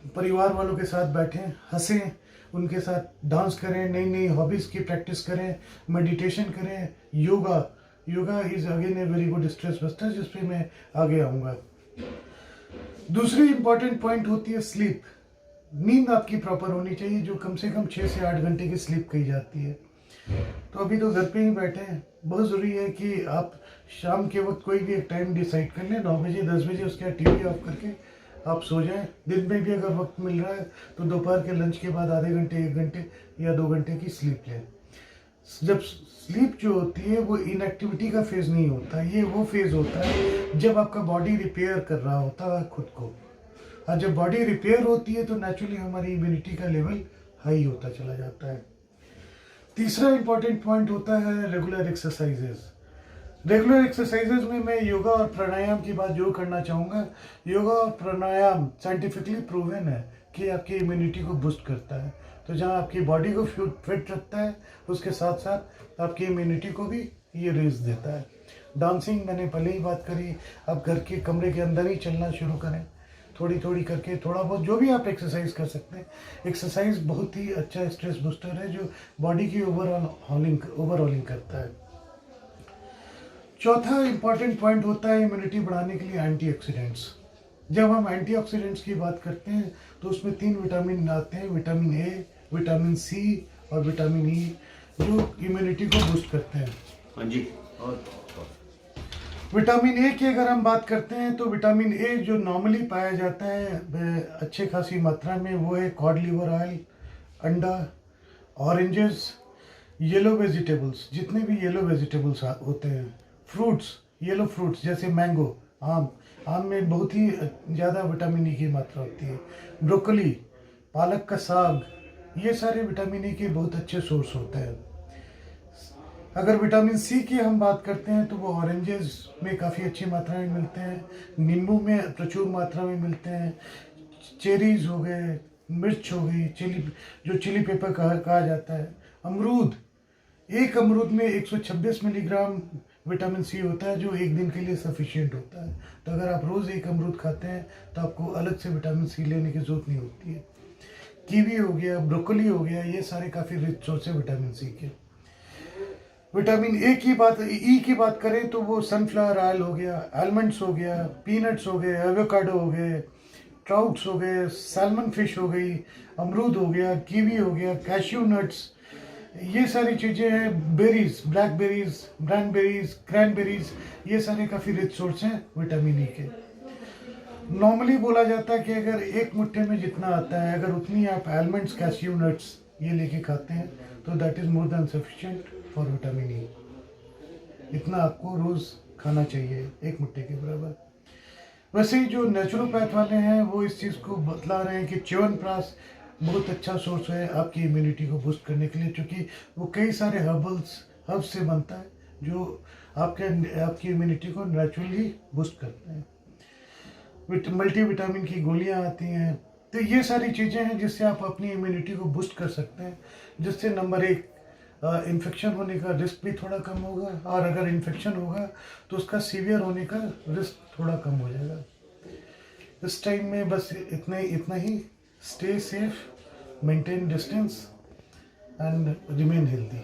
परिवार वालों के साथ बैठें, हंसें, उनके साथ डांस करें, नई नई हॉबीज़ की प्रैक्टिस करें, मेडिटेशन करें, yoga is again a very good stress buster, जिस पे मैं आगे आऊँगा। दूसरी इंपॉर्टेंट पॉइंट होती है स्लीप। नींद आपकी प्रॉपर होनी चाहिए, जो कम से कम 6 से 8 घंटे की स्लीप कही जाती है। तो अभी तो घर पे ही बैठे हैं, बहुत ज़रूरी है कि आप शाम के वक्त कोई भी एक टाइम डिसाइड कर लें, 9 बजे 10 बजे, उसके बाद टीवी ऑफ करके आप सो जाएं। दिन में भी अगर वक्त मिल रहा है तो दोपहर के लंच के बाद आधे घंटे 1 घंटे या 2 घंटे की स्लीप लें। जब स्लीप जो होती है वो इनएक्टिविटी का फेज़ नहीं होता, ये वो फेज़ होता है जब आपका बॉडी रिपेयर कर रहा होता है खुद को, और जब बॉडी रिपेयर होती है तो नेचुरली हमारी इम्यूनिटी का लेवल हाई होता चला जाता है। तीसरा इंपॉर्टेंट पॉइंट होता है रेगुलर एक्सरसाइजेज। रेगुलर एक्सरसाइजेज में मैं योगा और प्राणायाम की बात जरूर करना चाहूँगा। योगा और प्राणायाम साइंटिफिकली प्रूवन है कि आपकी इम्यूनिटी को बूस्ट करता है, तो जहाँ आपकी बॉडी को फिट रखता है उसके साथ साथ आपकी इम्यूनिटी को भी ये रेज देता है। डांसिंग मैंने पहले ही बात करी, आप घर के कमरे के अंदर ही चलना शुरू करें, थोड़ी थोड़ी करके, थोड़ा बहुत जो भी आप एक्सरसाइज कर सकते हैं। एक्सरसाइज बहुत ही अच्छा स्ट्रेस बूस्टर है जो बॉडी की ओवरऑलिंग करता है। चौथा इंपॉर्टेंट पॉइंट होता है इम्यूनिटी बढ़ाने के लिए एंटीऑक्सीडेंट्स। जब हम एंटीऑक्सीडेंट्स की बात करते हैं तो उसमें 3 विटामिन आते हैं, विटामिन ए, विटामिन सी और विटामिन ई, जो इम्यूनिटी को बूस्ट करते हैं। हाँ जी। और विटामिन ए की अगर हम बात करते हैं तो विटामिन ए जो नॉर्मली पाया जाता है अच्छे खासी मात्रा में वो है कॉड लिवर ऑयल, अंडा, ऑरेंजेस, येलो वेजिटेबल्स, जितने भी येलो वेजिटेबल्स होते हैं, फ्रूट्स, येलो फ्रूट्स जैसे मैंगो, आम में बहुत ही ज़्यादा विटामिन ई की मात्रा होती है। ब्रोकली, पालक का साग, ये सारे विटामिन ई के बहुत अच्छे सोर्स होते हैं। अगर विटामिन सी की हम बात करते हैं तो वो ऑरेंजेस में काफ़ी अच्छी मात्रा में मिलते हैं, नींबू में प्रचुर मात्रा में मिलते हैं, चेरीज हो गए, मिर्च हो गई, चिली पेपर कहा जाता है, अमरूद, एक अमरूद में 126 मिलीग्राम विटामिन सी होता है जो एक दिन के लिए सफिशिएंट होता है। तो अगर आप रोज़ एक अमरूद खाते हैं तो आपको अलग से विटामिन सी लेने की ज़रूरत नहीं होती है। कीवी हो गया, ब्रोकली हो गया, ये सारे काफ़ी रिच सोर्स है विटामिन सी के। विटामिन ई की बात करें तो वो सनफ्लावर ऑयल हो गया, आलमंड्स हो गया, पीनट्स हो गए, एवोकाडो हो गए, ट्राउट्स हो गए, सैल्मन फिश हो गई, अमरूद हो गया, कीवी हो गया, कैश्यू नट्स, ये सारी चीज़ें हैं, बेरीज, ब्लैकबेरीज, क्रैनबेरीज, ये सारे काफ़ी रिच सोर्स हैं विटामिन ई के। नॉर्मली बोला जाता है कि अगर एक मुट्ठे में जितना आता है, अगर उतनी आप आलमंड्स, कैश्यू नट्स ये लेके खाते हैं तो that is more than sufficient for vitamin E. इतना आपको रोज़ खाना चाहिए, एक मुट्ठे के बराबर। वैसे ही जो नेचुरोपैथ वाले हैं वो इस चीज़ को बतला रहे हैं कि च्यवनप्राश बहुत अच्छा सोर्स है आपकी इम्यूनिटी को बूस्ट करने के लिए, क्योंकि वो कई सारे हर्ब्स से बनता है जो आपकी इम्यूनिटी को नेचुरली बूस्ट करते हैं। मल्टीविटामिन की गोलियां आती हैं, तो ये सारी चीज़ें हैं जिससे आप अपनी इम्यूनिटी को बूस्ट कर सकते हैं, जिससे नंबर 1 इन्फेक्शन होने का रिस्क भी थोड़ा कम होगा, और अगर इन्फेक्शन होगा तो उसका सीवियर होने का रिस्क थोड़ा कम हो जाएगा। इस टाइम में बस इतना ही। Stay safe, maintain distance and remain healthy.